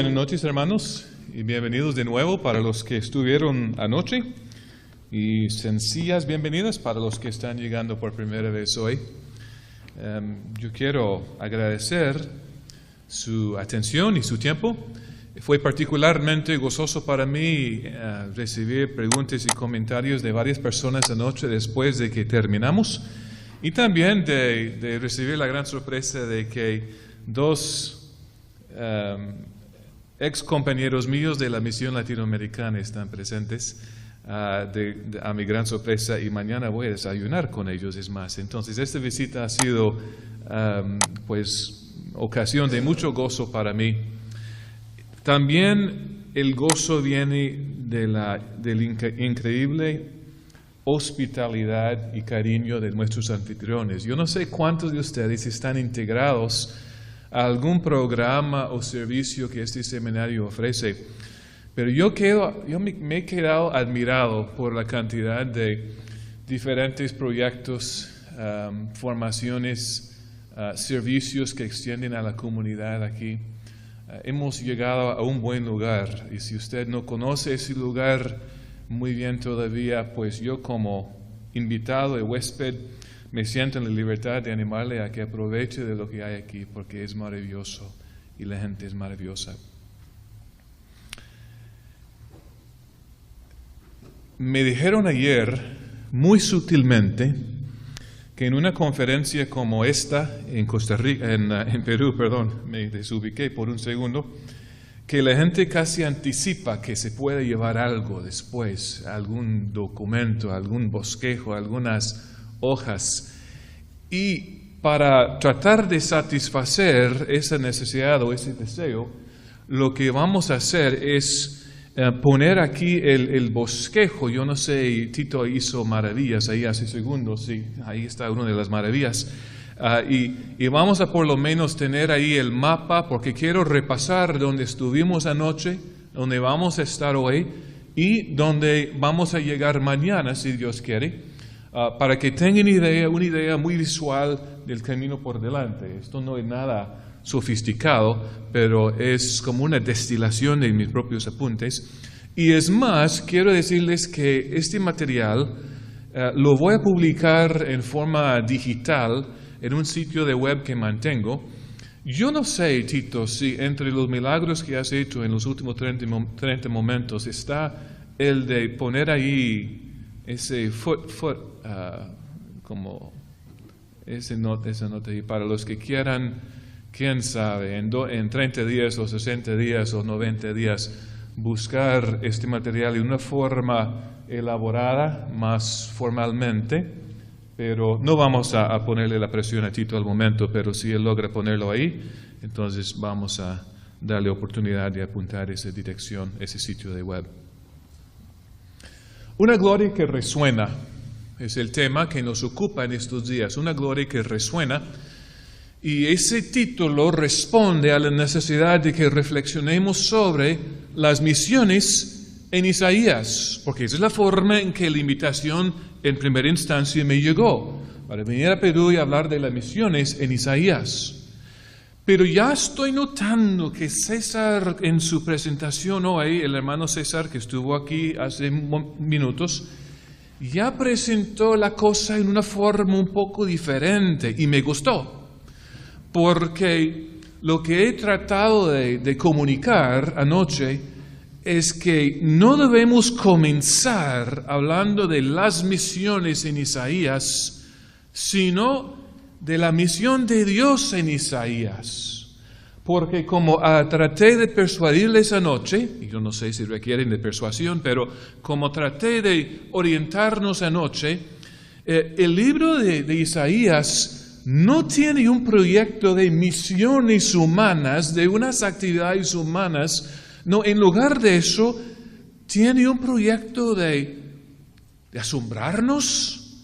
buenas noches, hermanos, y bienvenidos de nuevo para los que estuvieron anoche, y sencillas bienvenidas para los que están llegando por primera vez hoy. Yo quiero agradecer su atención y su tiempo. Fue particularmente gozoso para mí recibir preguntas y comentarios de varias personas anoche después de que terminamos, y también de recibir la gran sorpresa de que dos ex compañeros míos de la misión latinoamericana están presentes, a mi gran sorpresa, y mañana voy a desayunar con ellos, es más. Entonces esta visita ha sido pues ocasión de mucho gozo para mí. También el gozo viene de la increíble hospitalidad y cariño de nuestros anfitriones. Yo no sé cuántos de ustedes están integrados a algún programa o servicio que este seminario ofrece, pero yo me he quedado admirado por la cantidad de diferentes proyectos, formaciones, servicios que extienden a la comunidad aquí. Hemos llegado a un buen lugar, y si usted no conoce ese lugar muy bien todavía, pues yo como invitado y huésped me siento en la libertad de animarle a que aproveche de lo que hay aquí, porque es maravilloso y la gente es maravillosa. Me dijeron ayer, muy sutilmente, que en una conferencia como esta, en Perú, me desubiqué por un segundo, que la gente casi anticipa que se puede llevar algo después, algún documento, algún bosquejo, algunas hojas, y para tratar de satisfacer esa necesidad o ese deseo, lo que vamos a hacer es poner aquí el bosquejo. Yo no sé, Tito hizo maravillas ahí hace segundos, sí, ahí está una de las maravillas, y vamos a por lo menos tener ahí el mapa, porque quiero repasar donde estuvimos anoche, donde vamos a estar hoy y donde vamos a llegar mañana, si Dios quiere. Para que tengan una idea muy visual del camino por delante. Esto no es nada sofisticado, pero es como una destilación de mis propios apuntes. Y es más, quiero decirles que este material lo voy a publicar en forma digital en un sitio de web que mantengo. Yo no sé, Tito, si entre los milagros que has hecho en los últimos 30 momentos está el de poner ahí ese como esa nota ahí, para los que quieran, quién sabe, en 30 días o 60 días o 90 días, buscar este material en una forma elaborada, más formalmente, pero no vamos a ponerle la presión a Tito al momento, pero si él logra ponerlo ahí, entonces vamos a darle oportunidad de apuntar esa dirección, ese sitio de web. Una gloria que resuena es el tema que nos ocupa en estos días, una gloria que resuena, y ese título responde a la necesidad de que reflexionemos sobre las misiones en Isaías, porque esa es la forma en que la invitación en primera instancia me llegó, para venir a Perú y hablar de las misiones en Isaías. Pero ya estoy notando que César, en su presentación hoy, el hermano César, que estuvo aquí hace minutos, ya presentó la cosa en una forma un poco diferente, y me gustó, porque lo que he tratado de comunicar anoche es que no debemos comenzar hablando de las misiones en Isaías, sino de la misión de Dios en Isaías. Porque como traté de persuadirles anoche, y yo no sé si requieren de persuasión, pero como traté de orientarnos anoche, el libro de Isaías no tiene un proyecto de misiones humanas, de unas actividades humanas. No, en lugar de eso, tiene un proyecto de asombrarnos,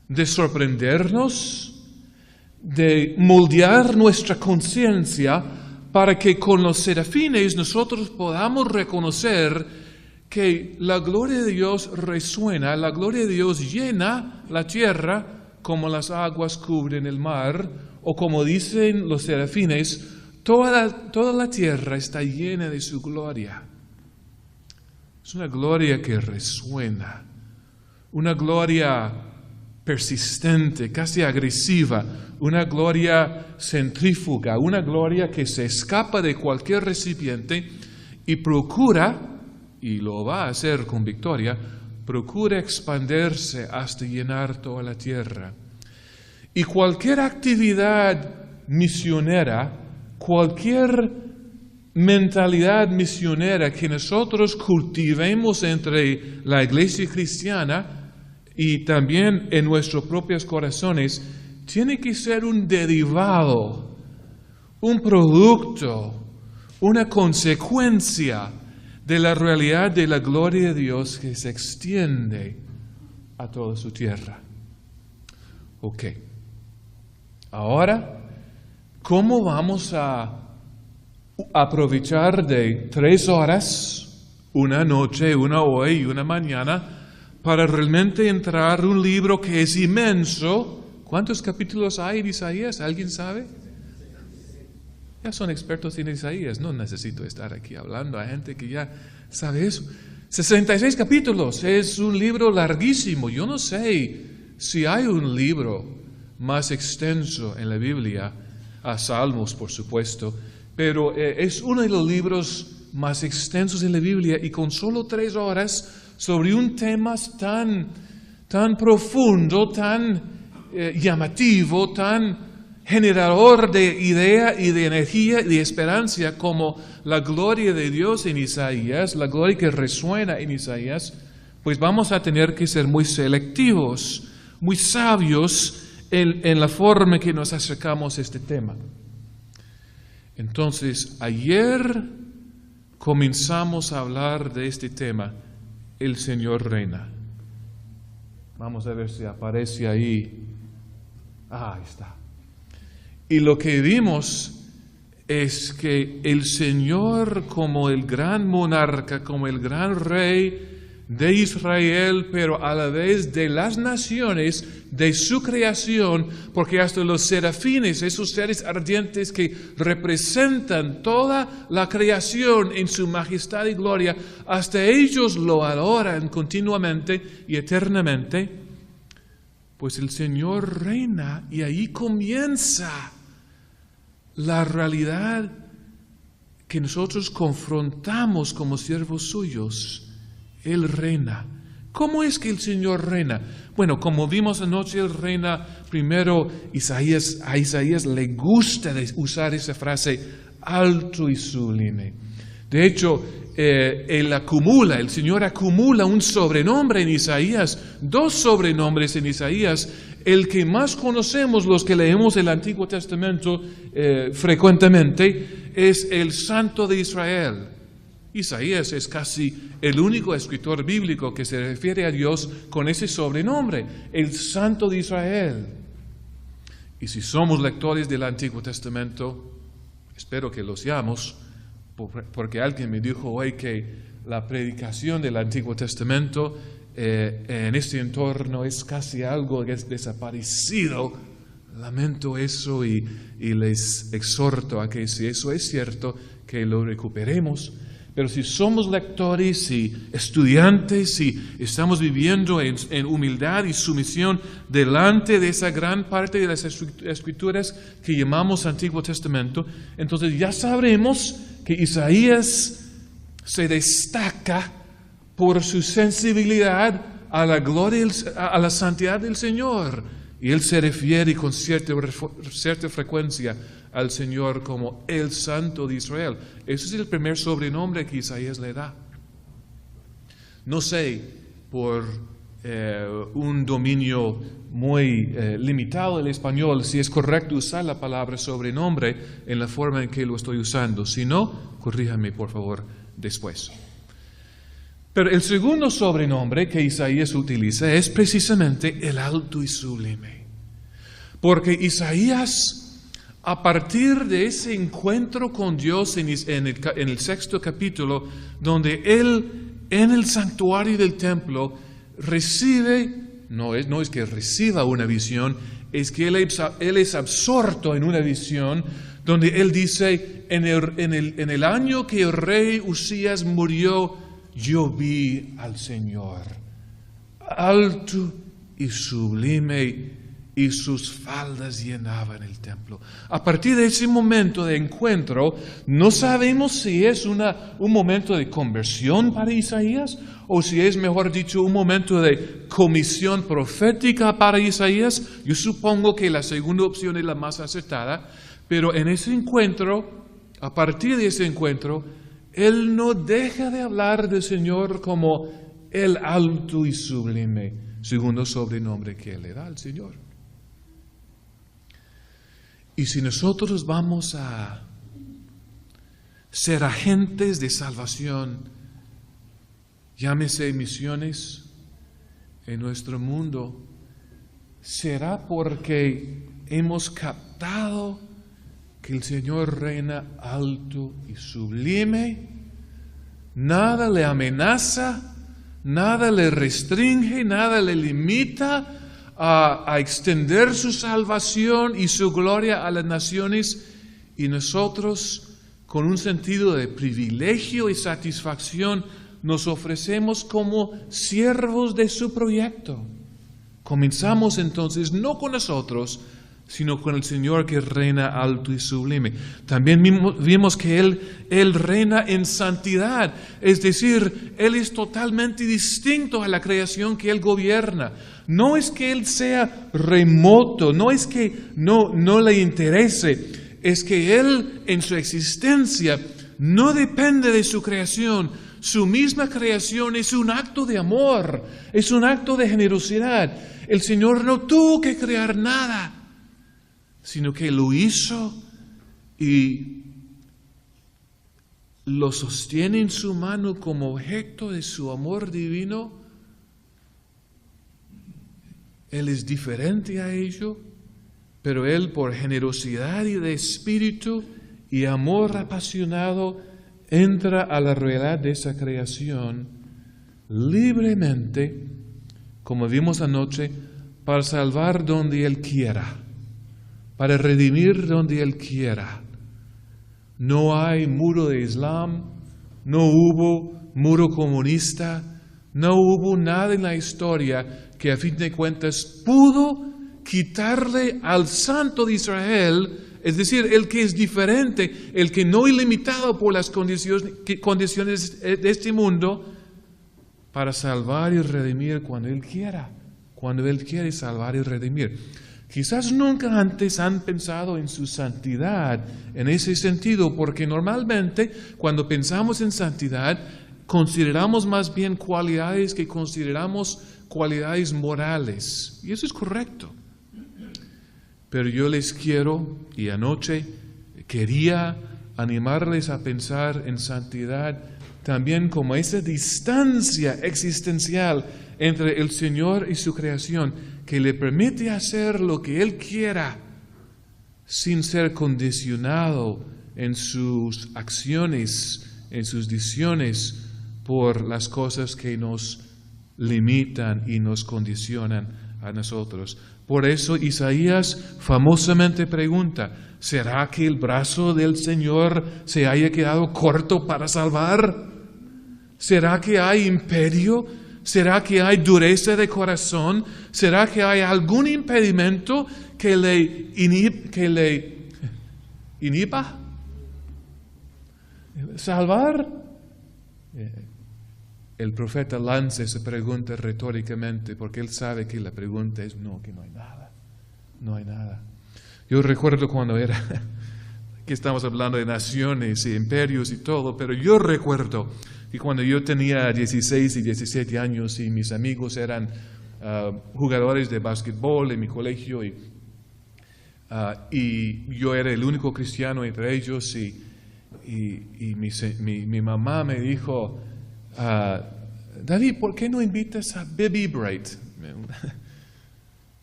de sorprendernos, de moldear nuestra conciencia para que con los serafines nosotros podamos reconocer que la gloria de Dios resuena, la gloria de Dios llena la tierra como las aguas cubren el mar, o como dicen los serafines, toda la tierra está llena de su gloria. Es una gloria que resuena, una gloria persistente, casi agresiva, una gloria centrífuga, una gloria que se escapa de cualquier recipiente y procura, y lo va a hacer con victoria, procura expandirse hasta llenar toda la tierra. Y cualquier actividad misionera, cualquier mentalidad misionera que nosotros cultivemos entre la iglesia cristiana y también en nuestros propios corazones, tiene que ser un derivado, un producto, una consecuencia de la realidad de la gloria de Dios que se extiende a toda su tierra. Ok. Ahora, ¿cómo vamos a aprovechar de 3 horas, una noche, una hoy y una mañana, para realmente entrar en un libro que es inmenso? ¿Cuántos capítulos hay en Isaías? ¿Alguien sabe? Ya son expertos en Isaías, no necesito estar aquí hablando a gente que ya sabe eso. 66 capítulos, es un libro larguísimo. Yo no sé si hay un libro más extenso en la Biblia, a Salmos por supuesto, pero es uno de los libros más extensos en la Biblia y con solo 3 horas sobre un tema tan profundo, tan llamativo, tan generador de idea y de energía y de esperanza como la gloria de Dios en Isaías, la gloria que resuena en Isaías, pues vamos a tener que ser muy selectivos, muy sabios en la forma en que nos acercamos a este tema. Entonces, ayer comenzamos a hablar de este tema, el Señor reina. Vamos a ver si aparece ahí. Ahí está. Y lo que vimos es que el Señor, como el gran monarca, como el gran rey de Israel, pero a la vez de las naciones, de su creación, porque hasta los serafines, esos seres ardientes que representan toda la creación en su majestad y gloria, hasta ellos lo adoran continuamente y eternamente, pues el Señor reina y ahí comienza la realidad que nosotros confrontamos como siervos suyos. Él reina. ¿Cómo es que el Señor reina? Bueno, como vimos anoche, Él reina a Isaías le gusta usar esa frase, alto y sublime. De hecho, el Señor acumula un sobrenombre en Isaías, 2 sobrenombres en Isaías. El que más conocemos los que leemos el Antiguo Testamento frecuentemente es el Santo de Israel. Isaías es casi el único escritor bíblico que se refiere a Dios con ese sobrenombre, el Santo de Israel. Y si somos lectores del Antiguo Testamento, espero que lo seamos, porque alguien me dijo hoy que la predicación del Antiguo Testamento en este entorno es casi algo que es desaparecido. Lamento eso y les exhorto a que si eso es cierto, que lo recuperemos. Pero si somos lectores y estudiantes y estamos viviendo en humildad y sumisión delante de esa gran parte de las escrituras que llamamos Antiguo Testamento, entonces ya sabremos que Isaías se destaca por su sensibilidad a la gloria, a la santidad del Señor. Y él se refiere con cierta frecuencia al Señor como el Santo de Israel. Ese es el primer sobrenombre que Isaías le da. No sé, por un dominio muy limitado del español, si es correcto usar la palabra sobrenombre en la forma en que lo estoy usando. Si no, corríjame por favor después. Pero el segundo sobrenombre que Isaías utiliza es precisamente el alto y sublime. Porque Isaías, a partir de ese encuentro con Dios en el 6º capítulo, donde él en el santuario del templo recibe, no es que reciba una visión, es que él es absorto en una visión donde él dice, en el año que el rey Usías murió, yo vi al Señor, alto y sublime, y sus faldas llenaban el templo. A partir de ese momento de encuentro, no sabemos si es un momento de conversión para Isaías, o si es, mejor dicho, un momento de comisión profética para Isaías. Yo supongo que la segunda opción es la más acertada, pero en ese encuentro, a partir de ese encuentro, él no deja de hablar del Señor como el alto y sublime, segundo sobrenombre que él le da al Señor. Y si nosotros vamos a ser agentes de salvación, llámese misiones en nuestro mundo, será porque hemos captado que el Señor reina alto y sublime, nada le amenaza, nada le restringe, nada le limita a extender su salvación y su gloria a las naciones, y nosotros, con un sentido de privilegio y satisfacción, nos ofrecemos como siervos de su proyecto. Comenzamos entonces no con nosotros, sino con el Señor que reina alto y sublime. También vimos que Él reina en santidad, es decir, Él es totalmente distinto a la creación que Él gobierna. No es que Él sea remoto, no es que no le interese, es que Él en su existencia no depende de su creación. Su misma creación es un acto de amor, es un acto de generosidad. El Señor no tuvo que crear nada, sino que lo hizo y lo sostiene en su mano como objeto de su amor divino. Él es diferente a ello, pero Él, por generosidad y de espíritu y amor apasionado, entra a la realidad de esa creación libremente, como vimos anoche, para salvar donde Él quiera, para redimir donde Él quiera. No hay muro de Islam, no hubo muro comunista, no hubo nada en la historia que a fin de cuentas pudo quitarle al Santo de Israel, es decir, el que es diferente, el que no es limitado por las condiciones de este mundo, para salvar y redimir cuando Él quiera, cuando Él quiere salvar y redimir. Quizás nunca antes han pensado en su santidad en ese sentido, porque normalmente cuando pensamos en santidad, consideramos más bien cualidades que consideramos cualidades morales. Y eso es correcto. Pero yo les quiero, y anoche quería animarles a pensar en santidad también como esa distancia existencial entre el Señor y su creación, que le permite hacer lo que Él quiera sin ser condicionado en sus acciones, en sus decisiones, por las cosas que nos limitan y nos condicionan a nosotros. Por eso Isaías famosamente pregunta, ¿será que el brazo del Señor se haya quedado corto para salvar? ¿Será que hay imperio? ¿Será que hay dureza de corazón? ¿Será que hay algún impedimento que le inhiba salvar? El profeta lanza esa pregunta retóricamente porque él sabe que la pregunta es no, que no hay nada. No hay nada. Yo recuerdo cuando aquí estamos hablando de naciones y imperios y todo, pero yo recuerdo que cuando yo tenía 16 y 17 años y mis amigos eran jugadores de básquetbol en mi colegio y yo era el único cristiano entre ellos y mi mamá me dijo, David, ¿por qué no invitas a Bibby Bright?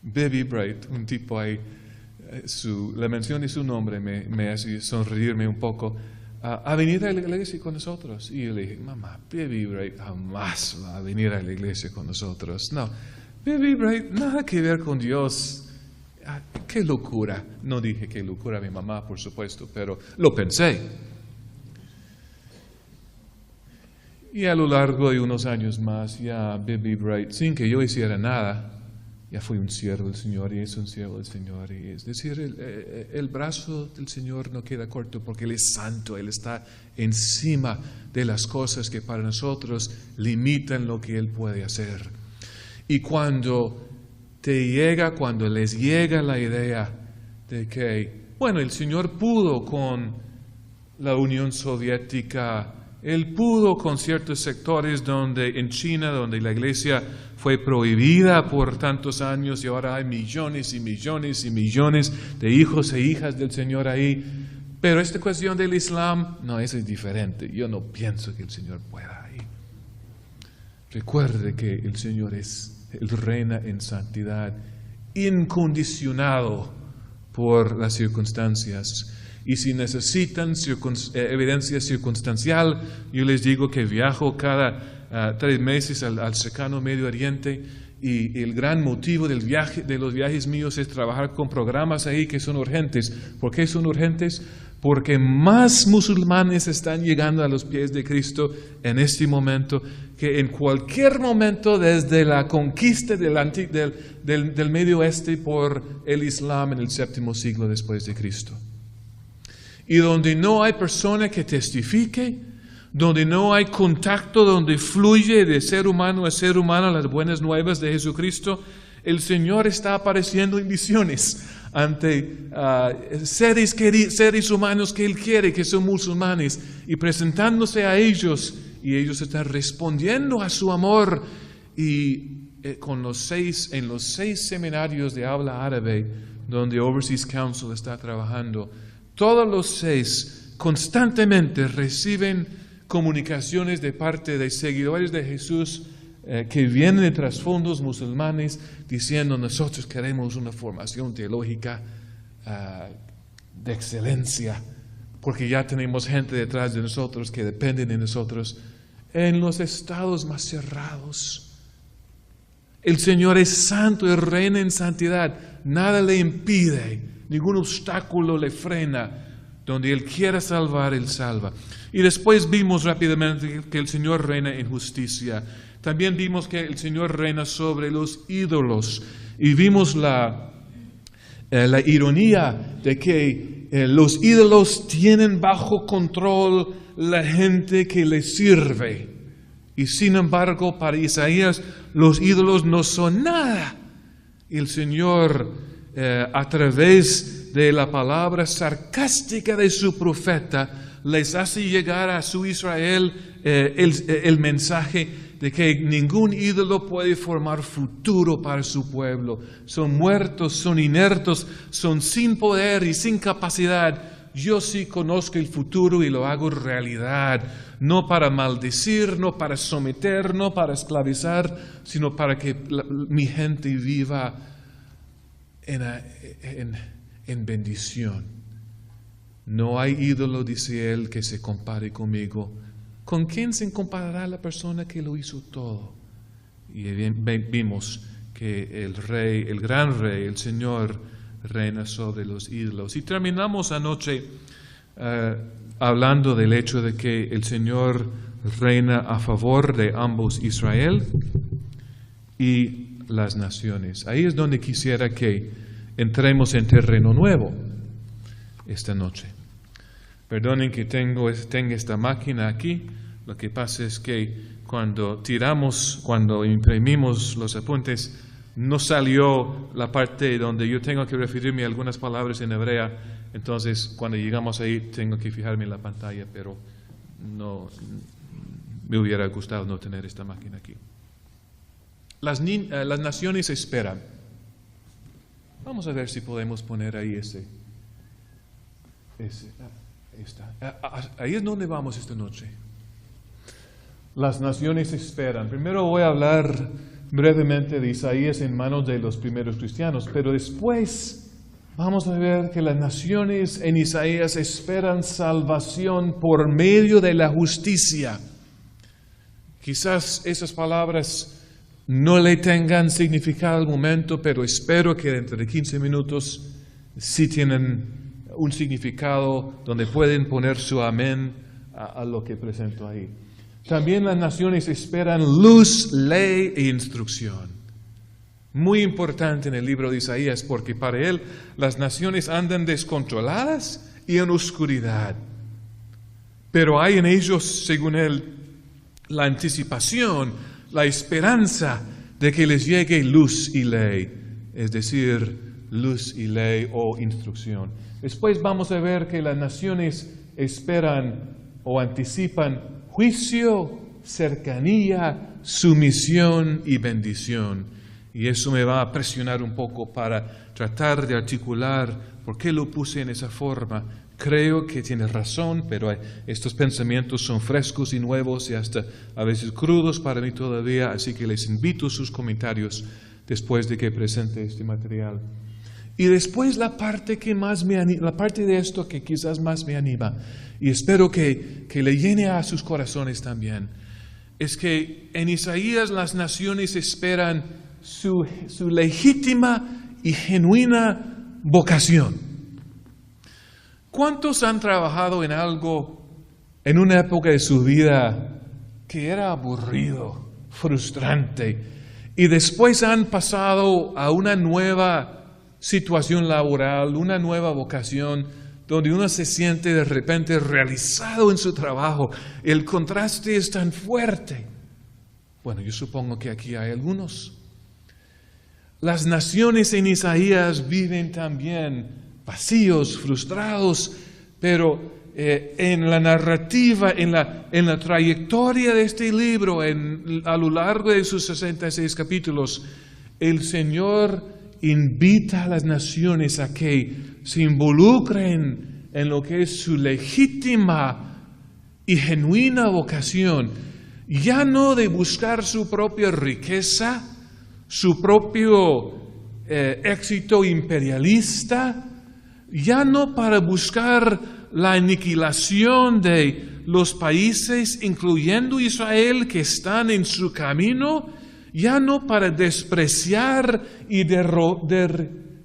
Bibby Bright, un tipo ahí, la mención de su nombre me hace sonreírme un poco, a venir a la iglesia con nosotros. Y yo le dije, mamá, Bibby Bright jamás va a venir a la iglesia con nosotros. No, Bibby Bright, nada que ver con Dios. qué locura. No dije qué locura a mi mamá, por supuesto, pero lo pensé. Y a lo largo de unos años más, ya Bibi Bright, sin que yo hiciera nada, ya fui un siervo del Señor y es un siervo del Señor. Y es decir, el brazo del Señor no queda corto porque Él es santo, Él está encima de las cosas que para nosotros limitan lo que Él puede hacer. Y cuando les llega la idea de que, bueno, el Señor pudo con la Unión Soviética, Él pudo con ciertos sectores en China, donde la iglesia fue prohibida por tantos años y ahora hay millones y millones y millones de hijos e hijas del Señor ahí. Pero esta cuestión del Islam, no, eso es diferente. Yo no pienso que el Señor pueda ahí. Recuerde que el Señor Él reina en santidad, incondicionado por las circunstancias. Y si necesitan evidencia circunstancial, yo les digo que viajo cada 3 meses al cercano Medio Oriente y el gran motivo de los viajes míos es trabajar con programas ahí que son urgentes. ¿Por qué son urgentes? Porque más musulmanes están llegando a los pies de Cristo en este momento que en cualquier momento desde la conquista del Medio Oeste por el Islam en el 7º siglo después de Cristo. Y donde no hay persona que testifique, donde no hay contacto, donde fluye de ser humano a ser humano las buenas nuevas de Jesucristo, el Señor está apareciendo en visiones ante seres humanos que Él quiere, que son musulmanes, y presentándose a ellos, y ellos están respondiendo a su amor. Y en los 6 seminarios de habla árabe, donde Overseas Council está trabajando, todos los 6 constantemente reciben comunicaciones de parte de seguidores de Jesús que vienen de trasfondos musulmanes diciendo: nosotros queremos una formación teológica de excelencia porque ya tenemos gente detrás de nosotros que dependen de nosotros en los estados más cerrados. El Señor es santo y reina en santidad, nada le impide, ningún obstáculo le frena. Donde Él quiera salvar, Él salva. Y después vimos rápidamente que el Señor reina en justicia. También vimos que el Señor reina sobre los ídolos. Y vimos la ironía de que los ídolos tienen bajo control la gente que les sirve. Y sin embargo, para Isaías, los ídolos no son nada. Y el Señor, a través de la palabra sarcástica de su profeta, les hace llegar a su Israel el mensaje de que ningún ídolo puede formar futuro para su pueblo. Son muertos, son inertos, son sin poder y sin capacidad. Yo sí conozco el futuro y lo hago realidad, no para maldecir, no para someter, no para esclavizar, sino para que mi gente viva en bendición. No hay ídolo, dice Él, que se compare conmigo. ¿Con quién se comparará la persona que lo hizo todo? Y vimos que el Rey, el gran Rey, el Señor, reina sobre los ídolos. Y terminamos anoche hablando del hecho de que el Señor reina a favor de ambos Israel y las naciones. Ahí es donde quisiera que entremos en terreno nuevo esta noche. Perdonen que tenga esta máquina aquí. Lo que pasa es que cuando imprimimos los apuntes, no salió la parte donde yo tengo que referirme a algunas palabras en hebrea. Entonces, cuando llegamos ahí, tengo que fijarme en la pantalla, pero no me hubiera gustado no tener esta máquina aquí. Las naciones esperan. Vamos a ver si podemos poner ahí ahí es donde vamos esta noche. Las naciones esperan. Primero voy a hablar brevemente de Isaías en manos de los primeros cristianos, pero después vamos a ver que las naciones en Isaías esperan salvación por medio de la justicia. Quizás esas palabras no le tengan significado al momento, pero espero que dentro de 15 minutos sí tienen un significado donde pueden poner su amén a lo que presento ahí. También las naciones esperan luz, ley e instrucción. Muy importante en el libro de Isaías, porque para él las naciones andan descontroladas y en oscuridad. Pero hay en ellos, según él, la anticipación, la esperanza de que les llegue luz y ley, es decir, luz y ley o instrucción. Después vamos a ver que las naciones esperan o anticipan juicio, cercanía, sumisión y bendición. Y eso me va a presionar un poco para tratar de articular por qué lo puse en esa forma. Creo que tiene razón, pero estos pensamientos son frescos y nuevos y hasta a veces crudos para mí todavía, así que les invito a sus comentarios después de que presente este material. Y después la parte que más me anima, la parte de esto que quizás más me anima, y espero que le llene a sus corazones también, es que en Isaías las naciones esperan su legítima y genuina vocación. ¿Cuántos han trabajado en algo en una época de su vida que era aburrido, frustrante, y después han pasado a una nueva situación laboral, una nueva vocación, donde uno se siente de repente realizado en su trabajo? El contraste es tan fuerte. Bueno, yo supongo que aquí hay algunos. Las naciones en Isaías viven también vacíos, frustrados, pero en la narrativa, en la trayectoria de este libro, a lo largo de sus 66 capítulos, el Señor invita a las naciones a que se involucren en lo que es su legítima y genuina vocación, ya no de buscar su propia riqueza, su propio éxito imperialista, ya no para buscar la aniquilación de los países, incluyendo Israel, que están en su camino, ya no para despreciar y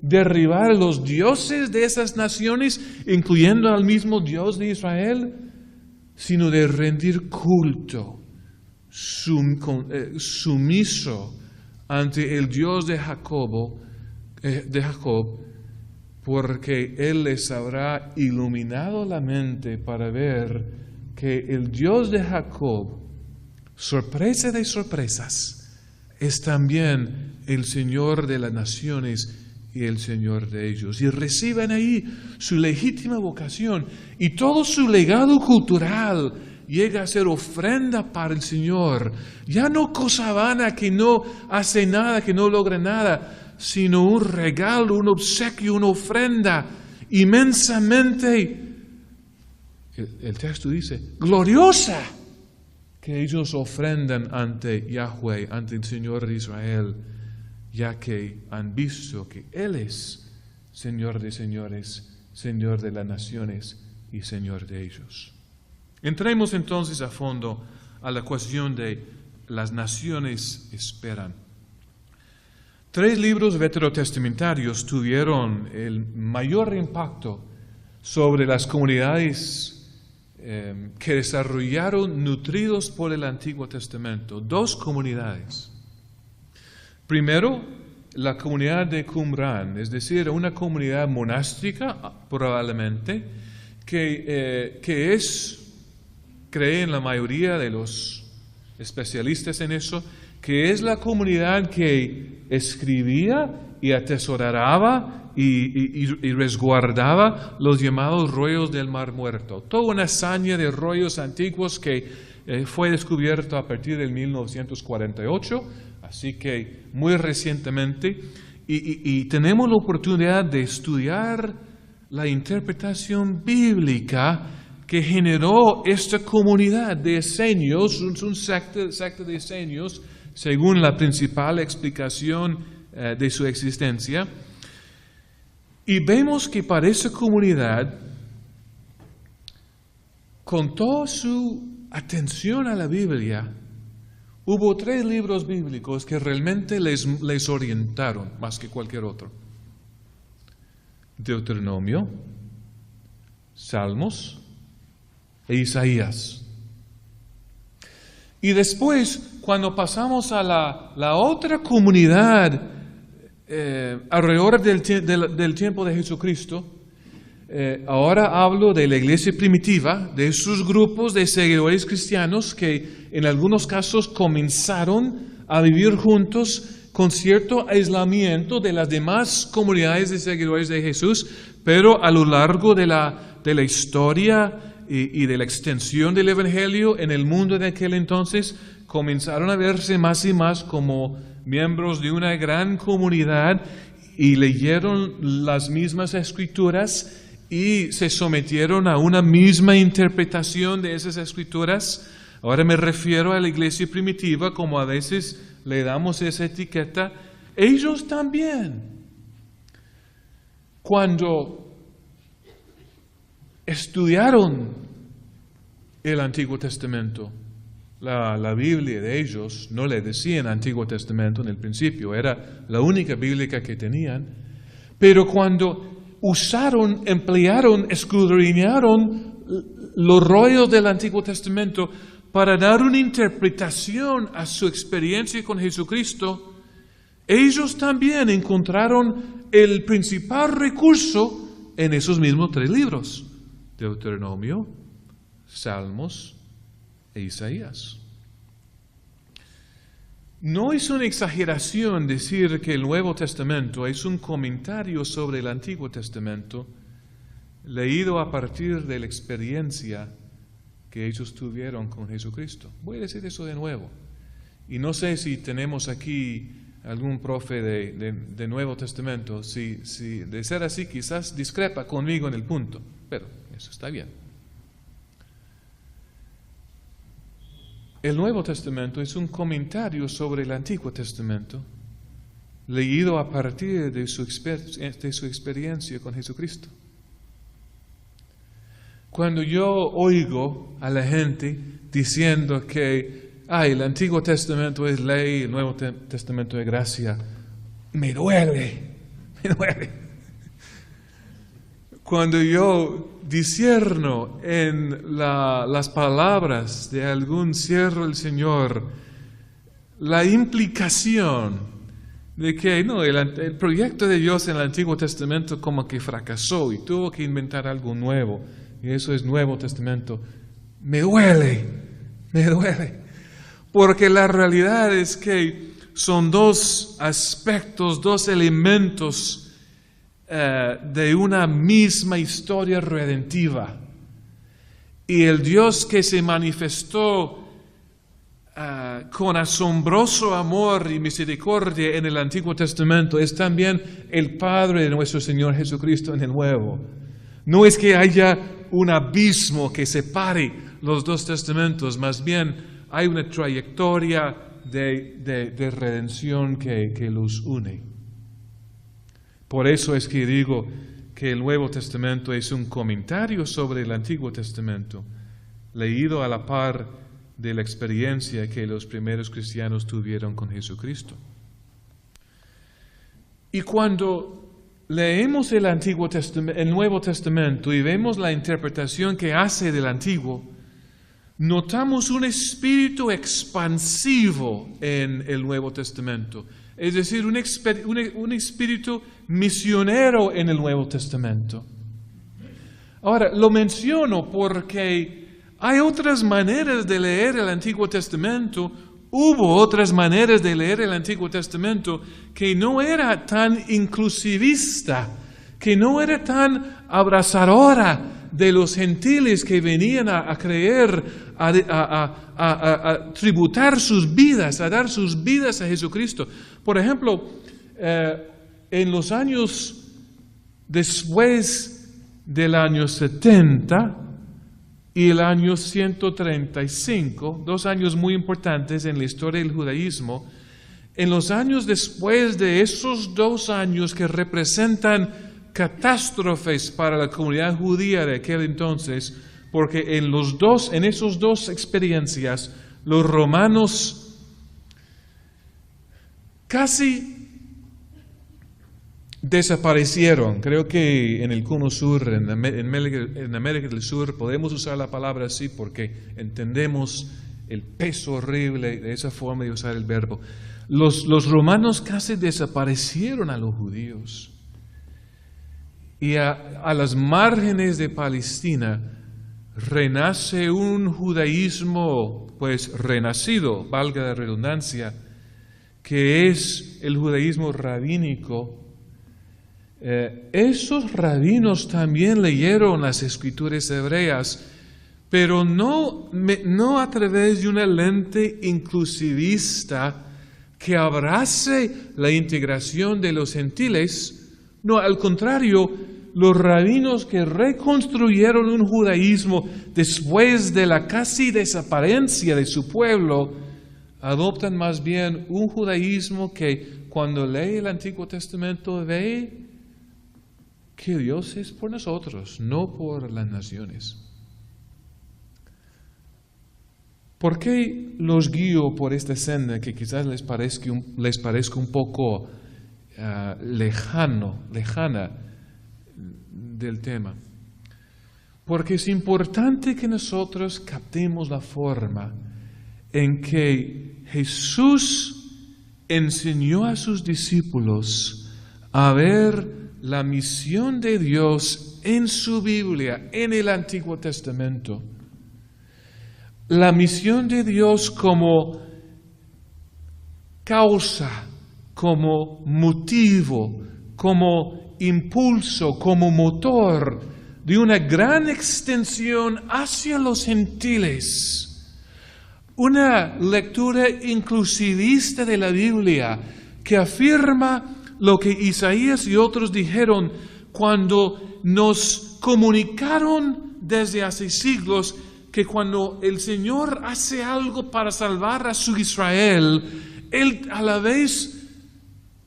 derribar los dioses de esas naciones, incluyendo al mismo Dios de Israel, sino de rendir culto sumiso ante el Dios de Jacob, porque Él les habrá iluminado la mente para ver que el Dios de Jacob, sorpresa de sorpresas, es también el Señor de las naciones y el Señor de ellos. Y reciben ahí su legítima vocación y todo su legado cultural llega a ser ofrenda para el Señor. Ya no cosa vana que no hace nada, que no logra nada, sino un regalo, un obsequio, una ofrenda inmensamente, el texto dice, gloriosa, que ellos ofrendan ante Yahweh, ante el Señor de Israel, ya que han visto que Él es Señor de señores, Señor de las naciones y Señor de ellos. Entremos entonces a fondo a la cuestión de las naciones esperan. 3 libros veterotestamentarios tuvieron el mayor impacto sobre las comunidades que desarrollaron nutridos por el Antiguo Testamento. 2 comunidades. Primero, la comunidad de Qumran, es decir, una comunidad monástica, probablemente, que creen la mayoría de los especialistas en eso, que es la comunidad que escribía y atesoraba y resguardaba los llamados rollos del Mar Muerto. Toda una hazaña de rollos antiguos que fue descubierto a partir del 1948, así que muy recientemente, y tenemos la oportunidad de estudiar la interpretación bíblica que generó esta comunidad de esenios, un secta de esenios, según la principal explicación de su existencia. Y vemos que para esa comunidad, con toda su atención a la Biblia, hubo 3 libros bíblicos que realmente les orientaron más que cualquier otro. Deuteronomio, Salmos e Isaías. Y después, cuando pasamos a la otra comunidad alrededor del tiempo de Jesucristo, ahora hablo de la iglesia primitiva, de esos grupos de seguidores cristianos que en algunos casos comenzaron a vivir juntos con cierto aislamiento de las demás comunidades de seguidores de Jesús, pero a lo largo de la historia y de la extensión del Evangelio en el mundo de aquel entonces, comenzaron a verse más y más como miembros de una gran comunidad y leyeron las mismas escrituras y se sometieron a una misma interpretación de esas escrituras. Ahora me refiero a la iglesia primitiva, como a veces le damos esa etiqueta. Ellos también, cuando estudiaron el Antiguo Testamento, la Biblia de ellos no le decían Antiguo Testamento en el principio, era la única bíblica que tenían, pero cuando usaron, emplearon, escudriñaron los rollos del Antiguo Testamento para dar una interpretación a su experiencia con Jesucristo, ellos también encontraron el principal recurso en esos mismos 3 libros: Deuteronomio, Salmos e Isaías. No es una exageración decir que el Nuevo Testamento es un comentario sobre el Antiguo Testamento leído a partir de la experiencia que ellos tuvieron con Jesucristo. Voy a decir eso de nuevo. Y no sé si tenemos aquí algún profe de Nuevo Testamento. Si de ser así, quizás discrepa conmigo en el punto, pero eso está bien. El Nuevo Testamento es un comentario sobre el Antiguo Testamento, leído a partir de su experiencia con Jesucristo. Cuando yo oigo a la gente diciendo que el Antiguo Testamento es ley, el Nuevo Testamento es gracia, me duele. Cuando yo discierno en las palabras de algún siervo del Señor la implicación de que el proyecto de Dios en el Antiguo Testamento como que fracasó y tuvo que inventar algo nuevo, y eso es Nuevo Testamento, me duele, porque la realidad es que son 2 aspectos, 2 elementos de una misma historia redentiva. Y el Dios que se manifestó con asombroso amor y misericordia en el Antiguo Testamento es también el Padre de nuestro Señor Jesucristo en el Nuevo. No es que haya un abismo que separe los 2 testamentos, más bien hay una trayectoria de redención que los une. Por eso es que digo que el Nuevo Testamento es un comentario sobre el Antiguo Testamento, leído a la par de la experiencia que los primeros cristianos tuvieron con Jesucristo. Y cuando leemos el Nuevo Testamento y vemos la interpretación que hace del Antiguo, notamos un espíritu expansivo en el Nuevo Testamento. Es decir, un espíritu misionero en el Nuevo Testamento. Ahora, lo menciono porque hay otras maneras de leer el Antiguo Testamento. Hubo otras maneras de leer el Antiguo Testamento que no era tan inclusivista, que no era tan abrazadora de los gentiles que venían a creer, a tributar sus vidas, a dar sus vidas a Jesucristo. Por ejemplo, en los años después del año 70 y el año 135, 2 años muy importantes en la historia del judaísmo, en los años después de esos 2 años que representan catástrofes para la comunidad judía de aquel entonces, porque en esas 2 experiencias, los romanos desaparecieron. Creo que en el Cono Sur, en América del Sur, podemos usar la palabra así porque entendemos el peso horrible de esa forma de usar el verbo. Los romanos casi desaparecieron a los judíos. Y a las márgenes de Palestina renace un judaísmo, pues renacido, valga la redundancia, que es el judaísmo rabínico. Esos rabinos también leyeron las escrituras hebreas, pero no a través de una lente inclusivista que abrace la integración de los gentiles. No, al contrario, los rabinos que reconstruyeron un judaísmo después de la casi desaparición de su pueblo, adoptan más bien un judaísmo que cuando lee el Antiguo Testamento ve que Dios es por nosotros, no por las naciones. ¿Por qué los guío por esta senda que quizás les parezca un poco lejana del tema? Porque es importante que nosotros captemos la forma en que Jesús enseñó a sus discípulos a ver la misión de Dios en su Biblia, en el Antiguo Testamento. La misión de Dios como causa, como motivo, como impulso, como motor de una gran extensión hacia los gentiles. Una lectura inclusivista de la Biblia que afirma lo que Isaías y otros dijeron cuando nos comunicaron desde hace siglos que cuando el Señor hace algo para salvar a su Israel, Él a la vez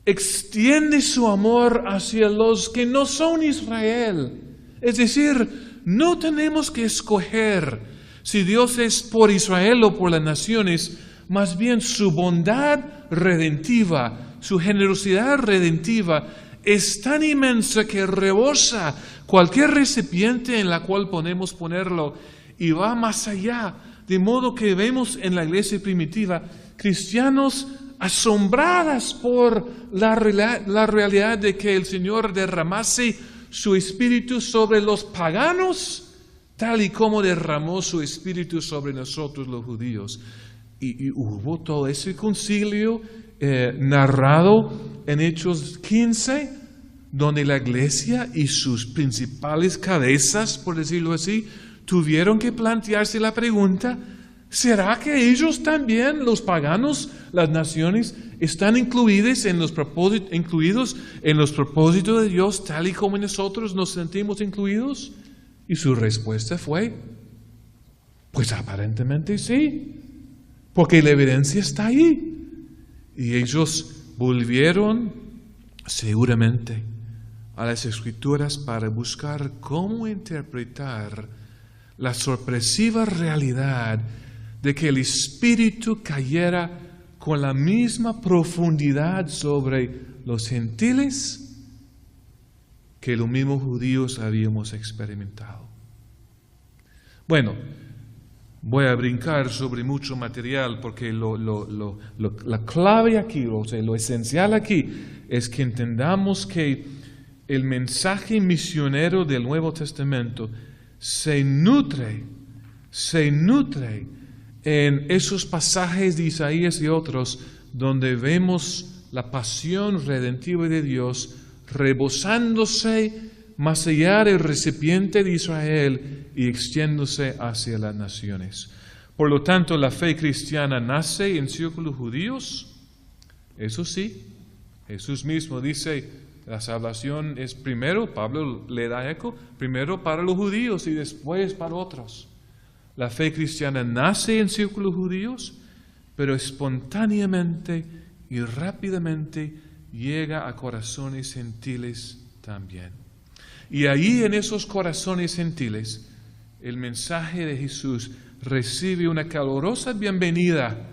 extiende su amor hacia los que no son Israel. Es decir, no tenemos que escoger si Dios es por Israel o por las naciones, más bien su bondad redentiva, su generosidad redentiva es tan inmensa que rebosa cualquier recipiente en la cual podemos ponerlo y va más allá, de modo que vemos en la iglesia primitiva cristianos asombradas por la realidad de que el Señor derramase su espíritu sobre los paganos, tal y como derramó su espíritu sobre nosotros los judíos. Y hubo todo ese concilio narrado en Hechos 15, donde la iglesia y sus principales cabezas, por decirlo así, tuvieron que plantearse la pregunta: ¿será que ellos también, los paganos, las naciones, están incluidos en los propósitos de Dios tal y como nosotros nos sentimos incluidos? Y su respuesta fue: pues aparentemente sí, porque la evidencia está ahí. Y ellos volvieron seguramente a las Escrituras para buscar cómo interpretar la sorpresiva realidad de que el Espíritu cayera con la misma profundidad sobre los gentiles que los mismos judíos habíamos experimentado. Bueno, voy a brincar sobre mucho material porque la clave aquí, o sea, lo esencial aquí es que entendamos que el mensaje misionero del Nuevo Testamento se nutre en esos pasajes de Isaías y otros donde vemos la pasión redentiva de Dios rebosándose más allá del recipiente de Israel y extiéndose hacia las naciones. Por lo tanto, la fe cristiana nace en círculos judíos. Eso sí, Jesús mismo dice: la salvación es primero, Pablo le da eco, primero para los judíos y después para otros. La fe cristiana nace en círculos judíos, pero espontáneamente y rápidamente llega a corazones gentiles también. Y ahí en esos corazones gentiles, el mensaje de Jesús recibe una calurosa bienvenida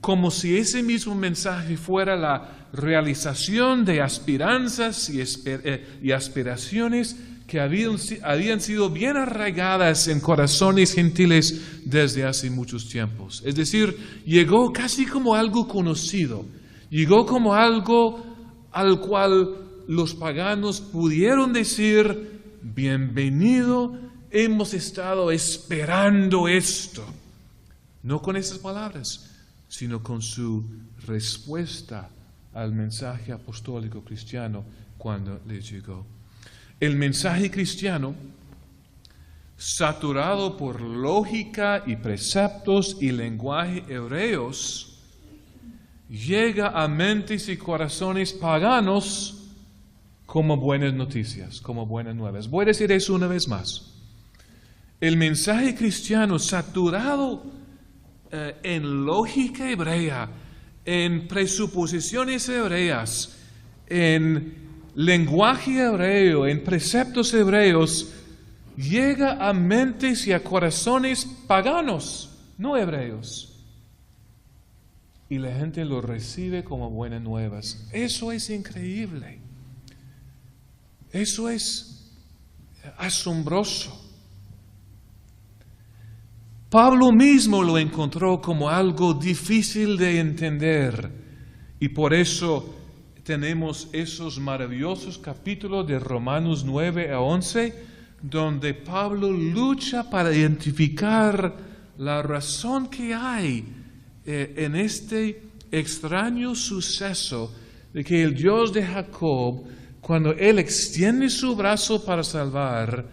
como si ese mismo mensaje fuera la realización de aspiranzas y aspiraciones que habían sido bien arraigadas en corazones gentiles desde hace muchos tiempos. Es decir, llegó casi como algo conocido, llegó como algo al cual los paganos pudieron decir: bienvenido, hemos estado esperando esto. No con esas palabras, sino con su respuesta al mensaje apostólico cristiano cuando les llegó. El mensaje cristiano, saturado por lógica y preceptos y lenguaje hebreos, llega a mentes y corazones paganos como buenas noticias, como buenas nuevas. Voy a decir eso una vez más. El mensaje cristiano saturado en lógica hebrea, en presuposiciones hebreas, en lenguaje hebreo, en preceptos hebreos, llega a mentes y a corazones paganos, no hebreos. Y la gente lo recibe como buenas nuevas. Eso es increíble. Eso es asombroso. Pablo mismo lo encontró como algo difícil de entender, y por eso tenemos esos maravillosos capítulos de Romanos 9 a 11, donde Pablo lucha para identificar la razón que hay en este extraño suceso de que el Dios de Jacob, cuando Él extiende su brazo para salvar,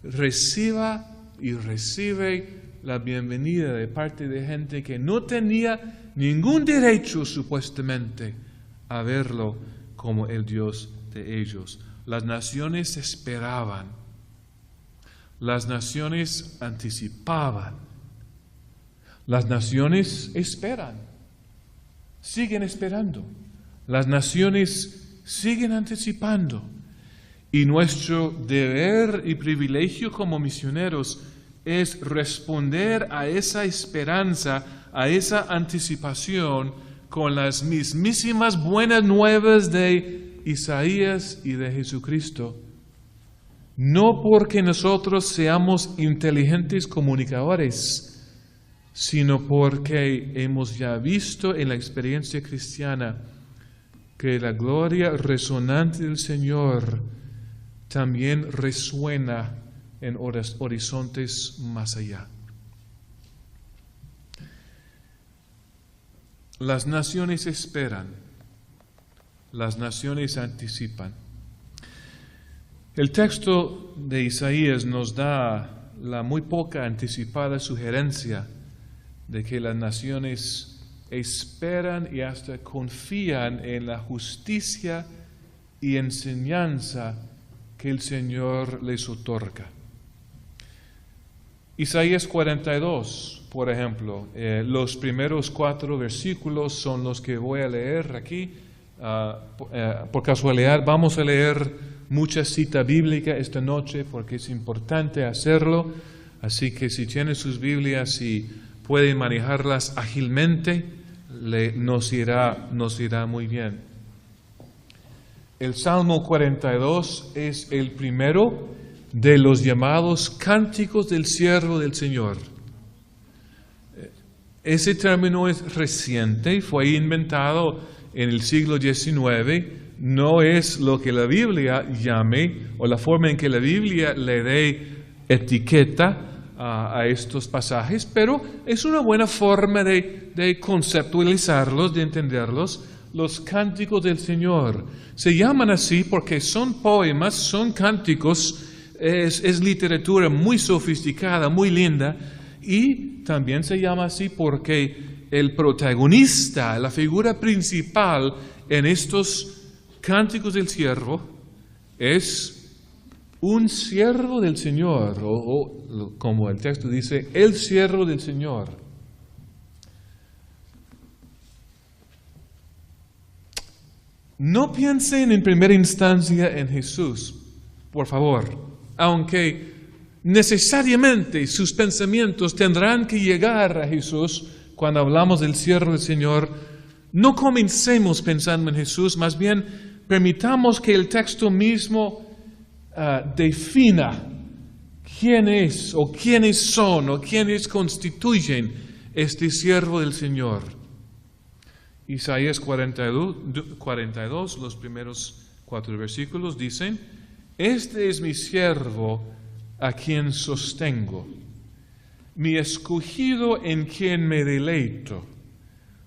reciba y recibe la bienvenida de parte de gente que no tenía ningún derecho supuestamente a verlo como el Dios de ellos. Las naciones esperaban, las naciones anticipaban, las naciones esperan, siguen esperando, las naciones siguen anticipando, y nuestro deber y privilegio como misioneros es responder a esa esperanza, a esa anticipación, con las mismísimas buenas nuevas de Isaías y de Jesucristo. No porque nosotros seamos inteligentes comunicadores, sino porque hemos ya visto en la experiencia cristiana que la gloria resonante del Señor también resuena en horizontes más allá. Las naciones esperan, las naciones anticipan. El texto de Isaías nos da la muy poca anticipada sugerencia de que las naciones esperan y hasta confían en la justicia y enseñanza que el Señor les otorga. Isaías 42, por ejemplo, los primeros 4 versículos son los que voy a leer aquí. Por casualidad vamos a leer mucha cita bíblica esta noche porque es importante hacerlo. Así que si tienen sus Biblias y pueden manejarlas ágilmente, nos irá muy bien. El Salmo 42 es el primero de los llamados cánticos del siervo del Señor. Ese término es reciente, fue inventado en el siglo XIX, no es lo que la Biblia llame, o la forma en que la Biblia le dé etiqueta a estos pasajes, pero es una buena forma de conceptualizarlos, de entenderlos. Los cánticos del Señor se llaman así porque son poemas, son cánticos. Es literatura muy sofisticada, muy linda, y también se llama así porque el protagonista, la figura principal en estos cánticos del siervo es un siervo del Señor, o como el texto dice, el siervo del Señor. No piensen en primera instancia en Jesús, por favor. Aunque necesariamente sus pensamientos tendrán que llegar a Jesús, cuando hablamos del siervo del Señor, no comencemos pensando en Jesús, más bien permitamos que el texto mismo defina quién es, o quiénes son, o quiénes constituyen este siervo del Señor. Isaías 42, los primeros 4 versículos dicen: este es mi siervo a quien sostengo, mi escogido en quien me deleito.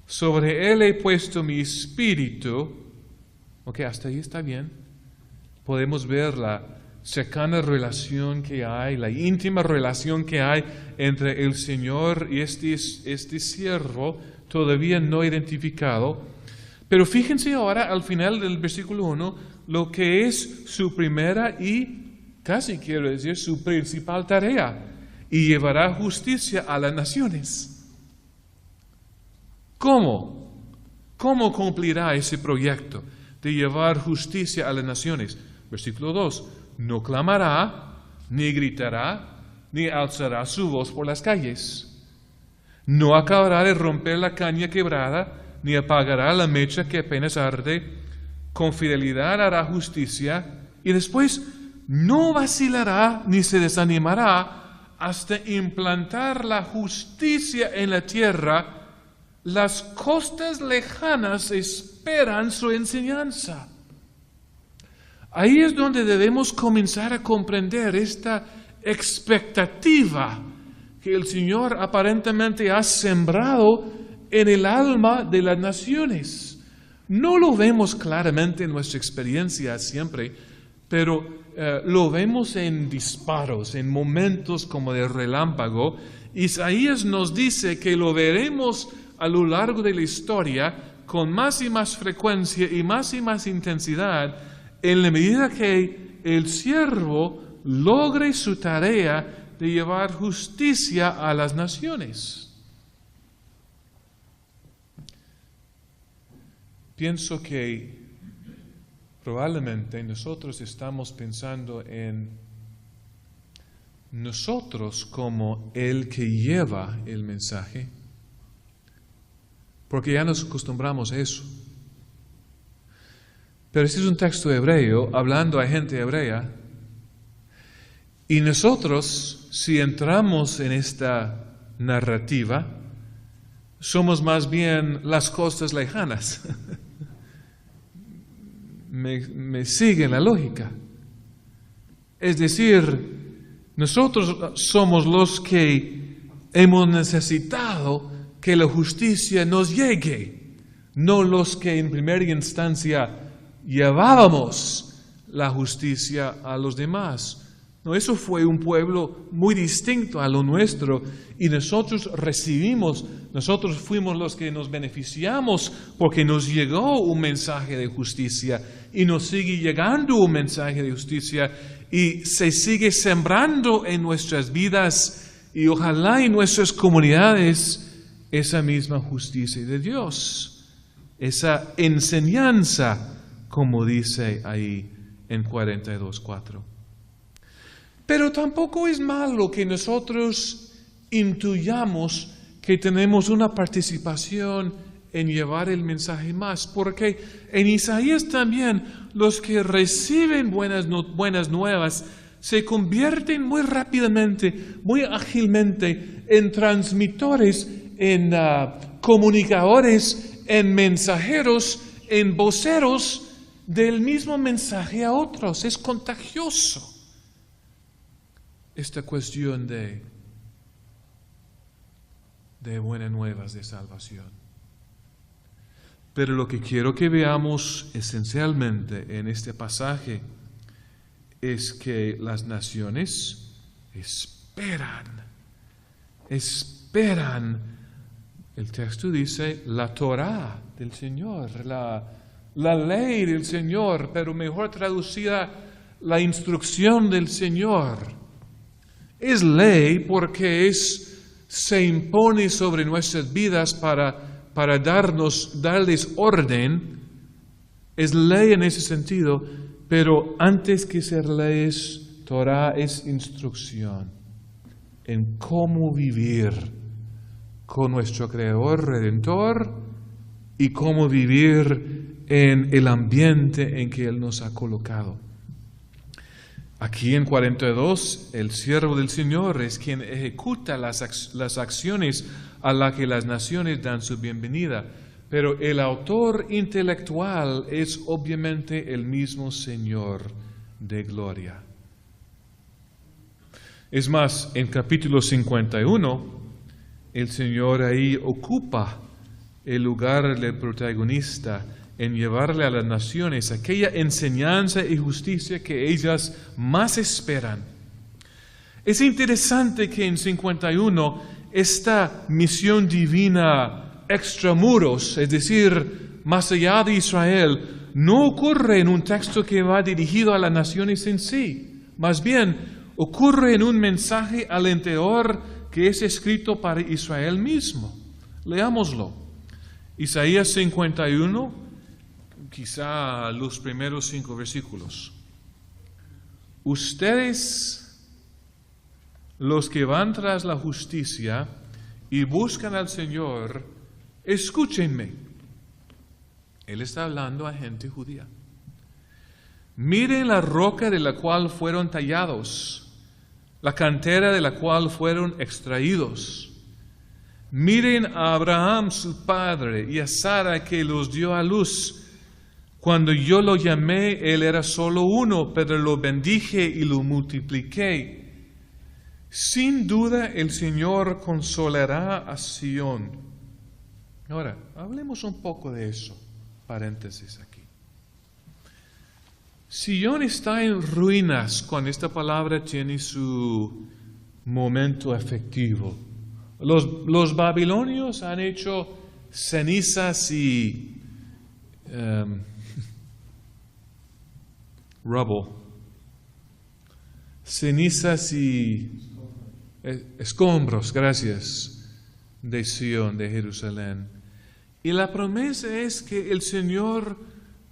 Sobre él he puesto mi espíritu. Ok, hasta ahí está bien. Podemos ver la cercana relación que hay, la íntima relación que hay entre el Señor y este siervo todavía no identificado. Pero fíjense ahora al final del versículo 1 lo que es su primera y casi quiero decir su principal tarea: y llevará justicia a las naciones. ¿Cómo? ¿Cómo cumplirá ese proyecto de llevar justicia a las naciones? Versículo 2: no clamará, ni gritará, ni alzará su voz por las calles. No acabará de romper la caña quebrada, ni apagará la mecha que apenas arde. Con fidelidad hará justicia, y después no vacilará ni se desanimará hasta implantar la justicia en la tierra. Las costas lejanas esperan su enseñanza. Ahí es donde debemos comenzar a comprender esta expectativa que el Señor aparentemente ha sembrado en el alma de las naciones. No lo vemos claramente en nuestra experiencia siempre, pero lo vemos en disparos, en momentos como de relámpago. Isaías nos dice que lo veremos a lo largo de la historia con más y más frecuencia y más intensidad, en la medida que el siervo logre su tarea de llevar justicia a las naciones. Pienso que probablemente nosotros estamos pensando en nosotros como el que lleva el mensaje, porque ya nos acostumbramos a eso. Pero este es un texto hebreo hablando a gente hebrea, y nosotros, si entramos en esta narrativa, somos más bien las costas lejanas. Me sigue la lógica. Es decir, nosotros somos los que hemos necesitado que la justicia nos llegue, no los que en primera instancia llevábamos la justicia a los demás. No, eso fue un pueblo muy distinto a lo nuestro, y nosotros fuimos los que nos beneficiamos porque nos llegó un mensaje de justicia, y nos sigue llegando un mensaje de justicia, y se sigue sembrando en nuestras vidas y ojalá en nuestras comunidades esa misma justicia de Dios, esa enseñanza, como dice ahí en 42:4. Pero tampoco es malo que nosotros intuyamos que tenemos una participación en llevar el mensaje más, porque en Isaías también los que reciben buenas nuevas se convierten muy rápidamente, muy ágilmente en transmitores, en comunicadores, en mensajeros, en voceros del mismo mensaje a otros. Es contagioso esta cuestión de buenas nuevas de salvación. Pero lo que quiero que veamos esencialmente en este pasaje es que las naciones esperan. El texto dice la Torá del Señor, la ley del Señor, pero mejor traducida, la instrucción del Señor. Es ley porque se impone sobre nuestras vidas para darles orden. Es ley en ese sentido, pero antes que ser ley, Torah es instrucción en cómo vivir con nuestro Creador Redentor y cómo vivir en el ambiente en que Él nos ha colocado. Aquí en 42, el siervo del Señor es quien ejecuta las acciones a las que las naciones dan su bienvenida, pero el autor intelectual es obviamente el mismo Señor de gloria. Es más, en capítulo 51, el Señor ahí ocupa el lugar del protagonista en llevarle a las naciones aquella enseñanza y justicia que ellas más esperan. Es interesante que en 51 esta misión divina extramuros, es decir, más allá de Israel, no ocurre en un texto que va dirigido a las naciones en sí. Más bien, ocurre en un mensaje alentador que es escrito para Israel mismo. Leámoslo. Isaías 51, quizá los primeros 5 versículos. Ustedes, los que van tras la justicia y buscan al Señor, escúchenme. Él está hablando a gente judía. Miren la roca de la cual fueron tallados, la cantera de la cual fueron extraídos. Miren a Abraham su padre y a Sara que los dio a luz. Cuando yo lo llamé, él era solo uno, pero lo bendije y lo multipliqué. Sin duda el Señor consolará a Sión. Ahora, hablemos un poco de eso. Paréntesis aquí. Sión está en ruinas cuando esta palabra tiene su momento efectivo. Los babilonios han hecho cenizas y rubble, cenizas y escombros, gracias, de Sión, de Jerusalén. Y la promesa es que el Señor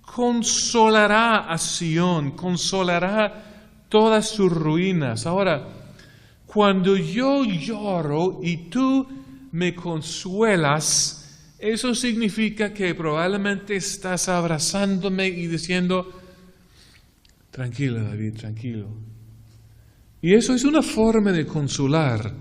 consolará a Sión, consolará todas sus ruinas. Ahora, cuando yo lloro y tú me consuelas, eso significa que probablemente estás abrazándome y diciendo, tranquilo David, tranquilo. Y eso es una forma de consolar.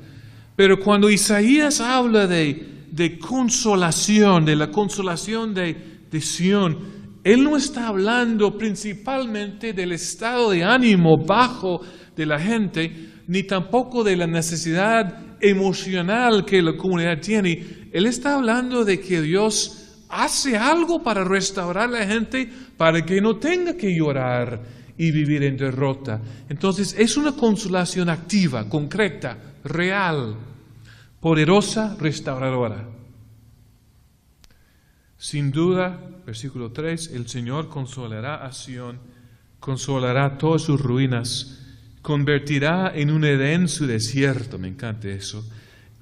Pero cuando Isaías habla de consolación, de la consolación de Sión, él no está hablando principalmente del estado de ánimo bajo de la gente, ni tampoco de la necesidad emocional que la comunidad tiene. Él está hablando de que Dios hace algo para restaurar a la gente para que no tenga que llorar y vivir en derrota. Entonces es una consolación activa, concreta, real, poderosa, restauradora. Sin duda, versículo 3, el Señor consolará a Sión, consolará todas sus ruinas, convertirá en un Edén su desierto, me encanta eso,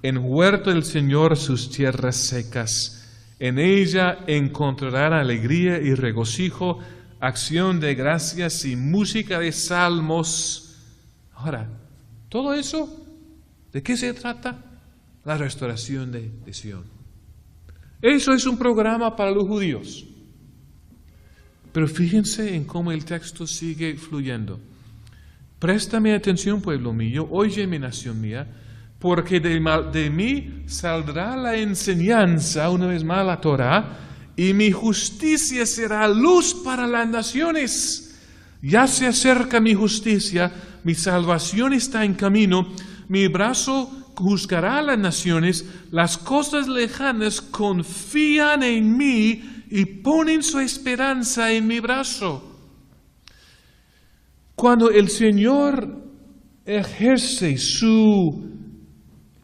en huerto del Señor sus tierras secas, en ella encontrarán alegría y regocijo, acción de gracias y música de salmos. Ahora, todo eso, ¿de qué se trata? La restauración de Sión. Eso es un programa para los judíos. Pero fíjense en cómo el texto sigue fluyendo. Préstame atención, pueblo mío, óyeme, nación mía, porque de mí saldrá la enseñanza, una vez más la Torah, y mi justicia será luz para las naciones. Ya se acerca mi justicia, mi salvación está en camino, mi brazo juzgará a las naciones, las cosas lejanas confían en mí y ponen su esperanza en mi brazo. Cuando el Señor ejerce su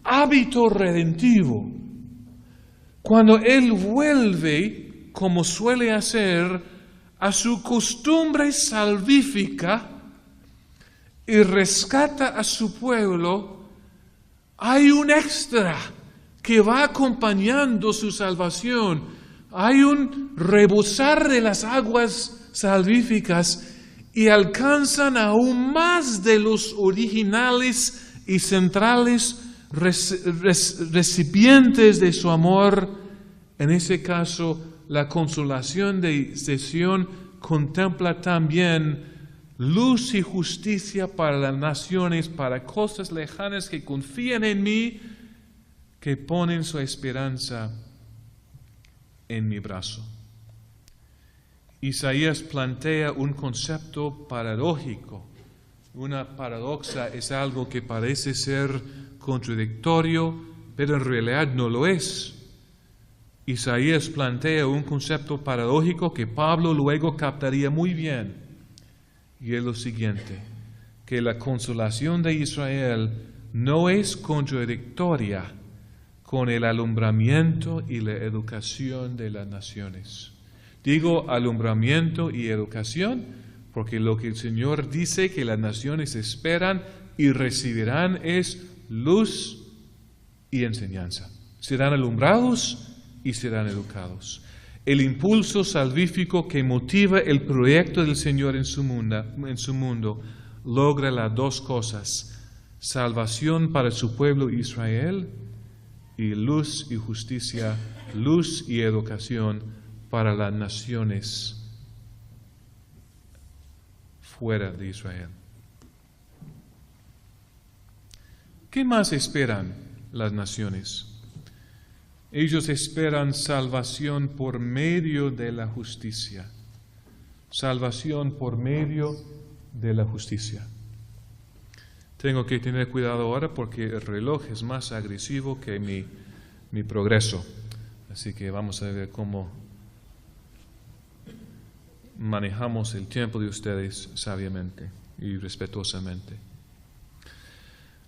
hábito redentivo, cuando Él vuelve, como suele hacer, a su costumbre salvífica y rescata a su pueblo, hay un extra que va acompañando su salvación. Hay un rebosar de las aguas salvíficas y alcanzan aún más de los originales y centrales recipientes de su amor, en ese caso la consolación de Sion contempla también luz y justicia para las naciones, para cosas lejanas que confían en mí, que ponen su esperanza en mi brazo. Isaías plantea un concepto paradójico. Una paradoja es algo que parece ser contradictorio, pero en realidad no lo es. Isaías plantea un concepto paradójico que Pablo luego captaría muy bien. Y es lo siguiente, que la consolación de Israel no es contradictoria con el alumbramiento y la educación de las naciones. Digo alumbramiento y educación porque lo que el Señor dice que las naciones esperan y recibirán es luz y enseñanza. Serán alumbrados y serán educados. El impulso salvífico que motiva el proyecto del Señor en su mundo logra las dos cosas: salvación para su pueblo Israel y luz y justicia, luz y educación para las naciones fuera de Israel. ¿Qué más esperan las naciones? Ellos esperan salvación por medio de la justicia. Salvación por medio de la justicia. Tengo que tener cuidado ahora porque el reloj es más agresivo que mi progreso. Así que vamos a ver cómo manejamos el tiempo de ustedes sabiamente y respetuosamente.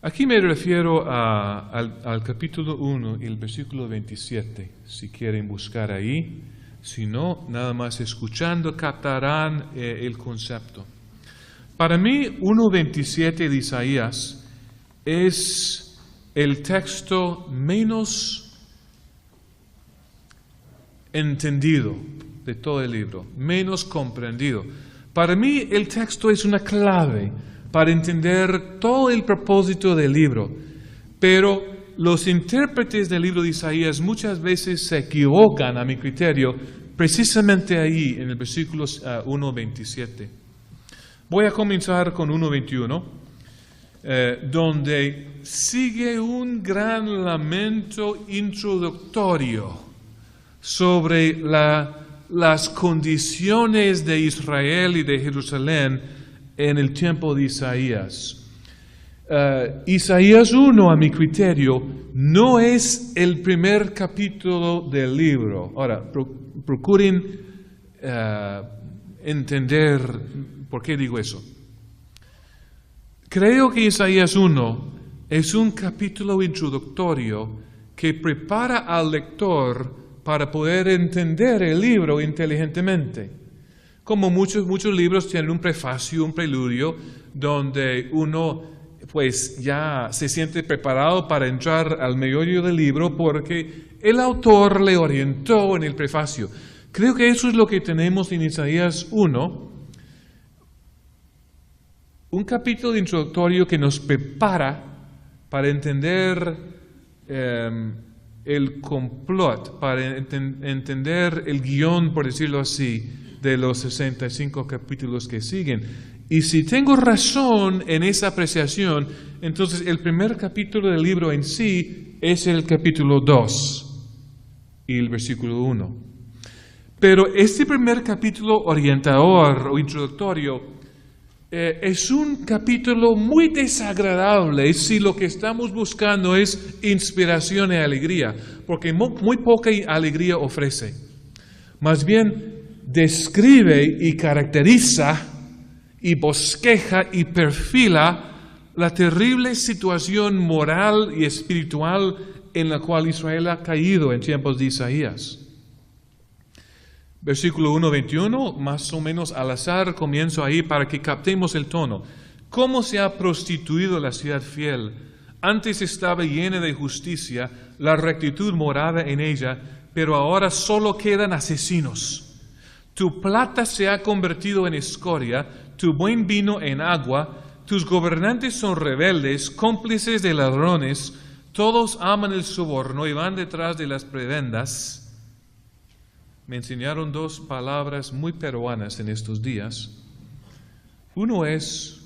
Aquí me refiero al capítulo 1 y el versículo 27, si quieren buscar ahí. Si no, nada más escuchando captarán el concepto. Para mí, 1.27 de Isaías es el texto menos entendido de todo el libro, menos comprendido. Para mí, el texto es una clave para entender todo el propósito del libro. Pero los intérpretes del libro de Isaías muchas veces se equivocan, a mi criterio, precisamente ahí, en el versículo 1.27. Voy a comenzar con 1.21, donde sigue un gran lamento introductorio sobre las condiciones de Israel y de Jerusalén en el tiempo de Isaías. Isaías 1, a mi criterio, no es el primer capítulo del libro. Ahora, procuren entender por qué digo eso. Creo que Isaías 1 es un capítulo introductorio que prepara al lector para poder entender el libro inteligentemente. Como muchos libros tienen un prefacio, un preludio, donde uno pues ya se siente preparado para entrar al meollo del libro porque el autor le orientó en el prefacio. Creo que eso es lo que tenemos en Isaías 1, un capítulo introductorio que nos prepara para entender el complot, para entender el guión, por decirlo así, de los 65 capítulos que siguen. Y si tengo razón en esa apreciación, entonces el primer capítulo del libro en sí es el capítulo 2 y el versículo 1. Pero este primer capítulo orientador o introductorio es un capítulo muy desagradable si lo que estamos buscando es inspiración y alegría, porque muy poca alegría ofrece. Más bien describe y caracteriza y bosqueja y perfila la terrible situación moral y espiritual en la cual Israel ha caído en tiempos de Isaías. Versículo 1.21, más o menos al azar, comienzo ahí para que captemos el tono. ¿Cómo se ha prostituido la ciudad fiel? Antes estaba llena de justicia, la rectitud moraba en ella, pero ahora solo quedan asesinos. Tu plata se ha convertido en escoria, tu buen vino en agua, tus gobernantes son rebeldes, cómplices de ladrones, todos aman el soborno y van detrás de las prebendas. Me enseñaron dos palabras muy peruanas en estos días. Uno es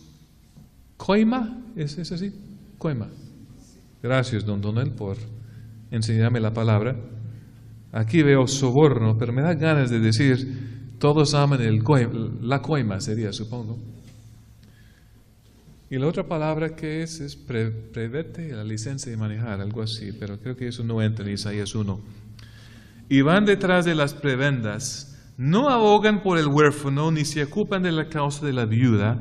coima, ¿es así? Coima. Gracias, don Donel, por enseñarme la palabra. Aquí veo soborno, pero me da ganas de decir, todos aman la coima, sería, supongo. Y la otra palabra que es prevete la licencia de manejar, algo así, pero creo que eso no entra en Isaías 1. Y van detrás de las prebendas, no abogan por el huérfano, ni se ocupan de la causa de la viuda.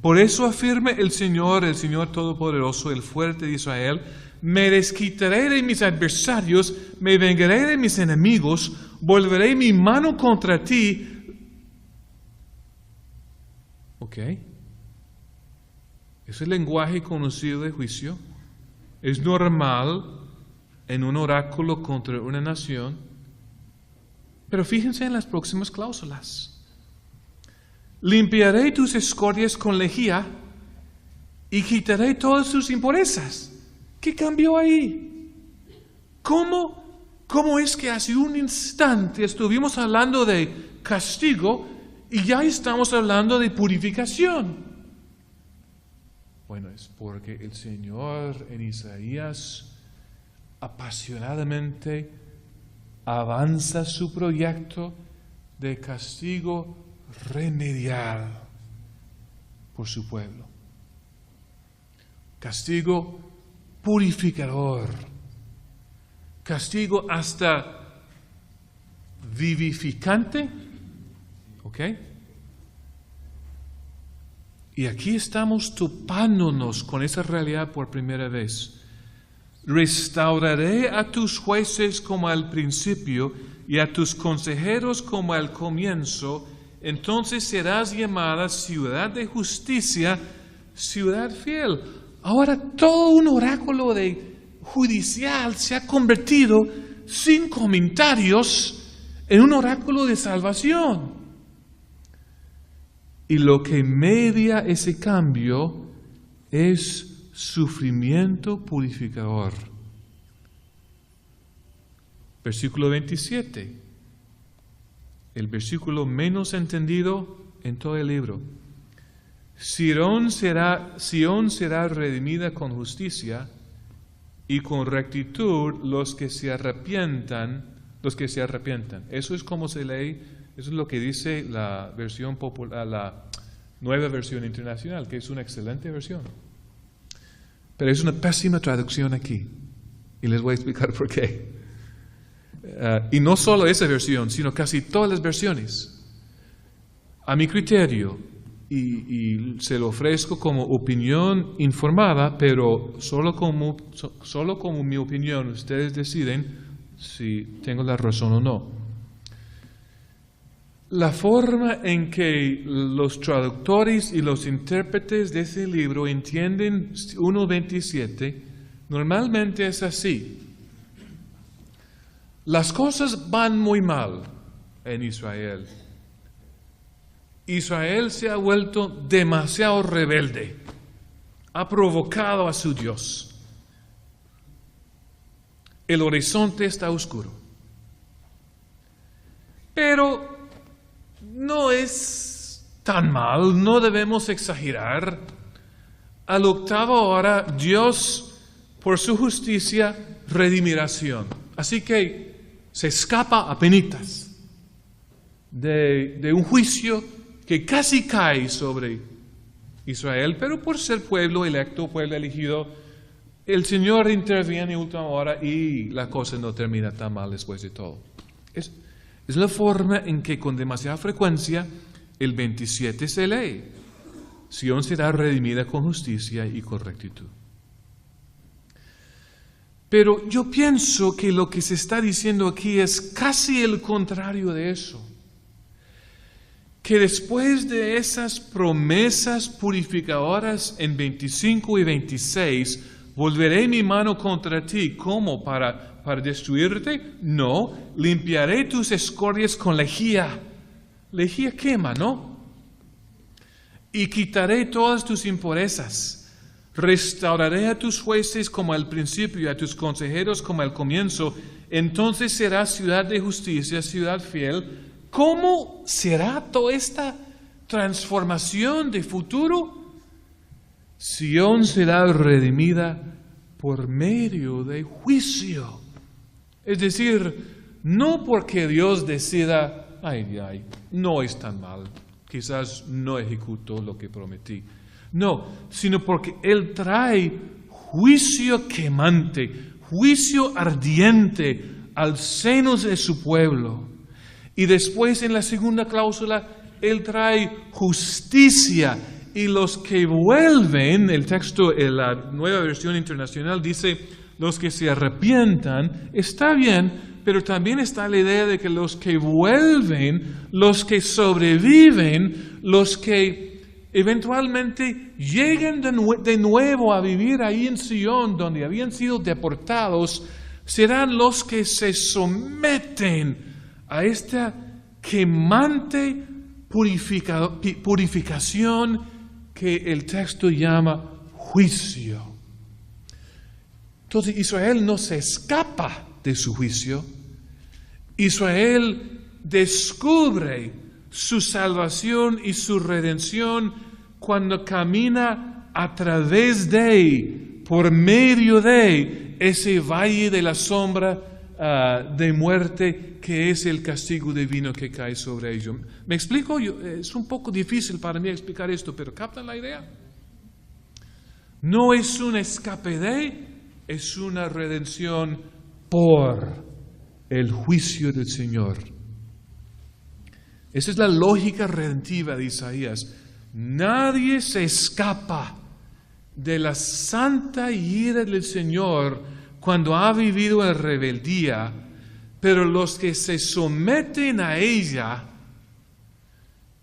Por eso afirma el Señor Todopoderoso, el fuerte de Israel: me desquitaré de mis adversarios, me vengaré de mis enemigos, volveré mi mano contra ti. ¿Ok? ¿Es el lenguaje conocido de juicio? ¿Es normal en un oráculo contra una nación? Pero fíjense en las próximas cláusulas. Limpiaré tus escorias con lejía y quitaré todas tus impurezas. ¿Qué cambió ahí? ¿Cómo es que hace un instante estuvimos hablando de castigo y ya estamos hablando de purificación? Bueno, es porque el Señor en Isaías apasionadamente avanza su proyecto de castigo remedial por su pueblo. Castigo purificador. Castigo hasta vivificante. ¿Ok? Y aquí estamos topándonos con esa realidad por primera vez. Restauraré a tus jueces como al principio y a tus consejeros como al comienzo. Entonces serás llamada ciudad de justicia, ciudad fiel. Ahora todo un oráculo judicial se ha convertido, sin comentarios, en un oráculo de salvación. Y lo que media ese cambio es sufrimiento purificador. Versículo 27, el versículo menos entendido en todo el libro. Sión será redimida con justicia y con rectitud los que se arrepientan. Eso es como se lee. Eso es lo que dice la versión popular, la Nueva Versión Internacional, que es una excelente versión. Pero es una pésima traducción aquí. Y les voy a explicar por qué. Y no solo esa versión, sino casi todas las versiones. A mi criterio, y se lo ofrezco como opinión informada, pero solo como mi opinión, ustedes deciden si tengo la razón o no. La forma en que los traductores y los intérpretes de ese libro entienden 1.27 normalmente es así. Las cosas van muy mal en Israel. Israel se ha vuelto demasiado rebelde. Ha provocado a su Dios. El horizonte está oscuro. Pero no es tan mal, no debemos exagerar. A la octava hora, Dios, por su justicia, redimirá Sión. Así que se escapa apenitas de un juicio que casi cae sobre Israel, pero por ser pueblo electo, pueblo elegido, el Señor interviene en última hora y la cosa no termina tan mal después de todo. Es la forma en que con demasiada frecuencia el 27 se lee. Sión será redimida con justicia y con rectitud. Pero yo pienso que lo que se está diciendo aquí es casi el contrario de eso. Que después de esas promesas purificadoras en 25 y 26, volveré mi mano contra ti. ¿Cómo? ¿Para destruirte? No, limpiaré tus escorias con lejía. Lejía quema, ¿no? Y quitaré todas tus impurezas. Restauraré a tus jueces como al principio y a tus consejeros como al comienzo. Entonces será ciudad de justicia, ciudad fiel. ¿Cómo será toda esta transformación de futuro? Sión será redimida por medio de juicio. Es decir, no porque Dios decida, no es tan mal, quizás no ejecutó lo que prometí. No, sino porque Él trae juicio quemante, juicio ardiente al seno de su pueblo. Y después en la segunda cláusula, Él trae justicia. Y los que vuelven, el texto en la Nueva Versión Internacional dice, los que se arrepientan, está bien, pero también está la idea de que los que vuelven, los que sobreviven, los que eventualmente lleguen de nuevo a vivir ahí en Sion, donde habían sido deportados, serán los que se someten a esta quemante purificación que el texto llama juicio. Entonces Israel no se escapa de su juicio. Israel descubre su salvación y su redención cuando camina a través de, por medio de ese valle de la sombra de muerte que es el castigo divino que cae sobre ellos. ¿Me explico? Es un poco difícil para mí explicar esto, pero ¿captan la idea? No es un escape de, es una redención por el juicio del Señor. Esa es la lógica redentiva de Isaías. Nadie se escapa de la santa ira del Señor cuando ha vivido en rebeldía, pero los que se someten a ella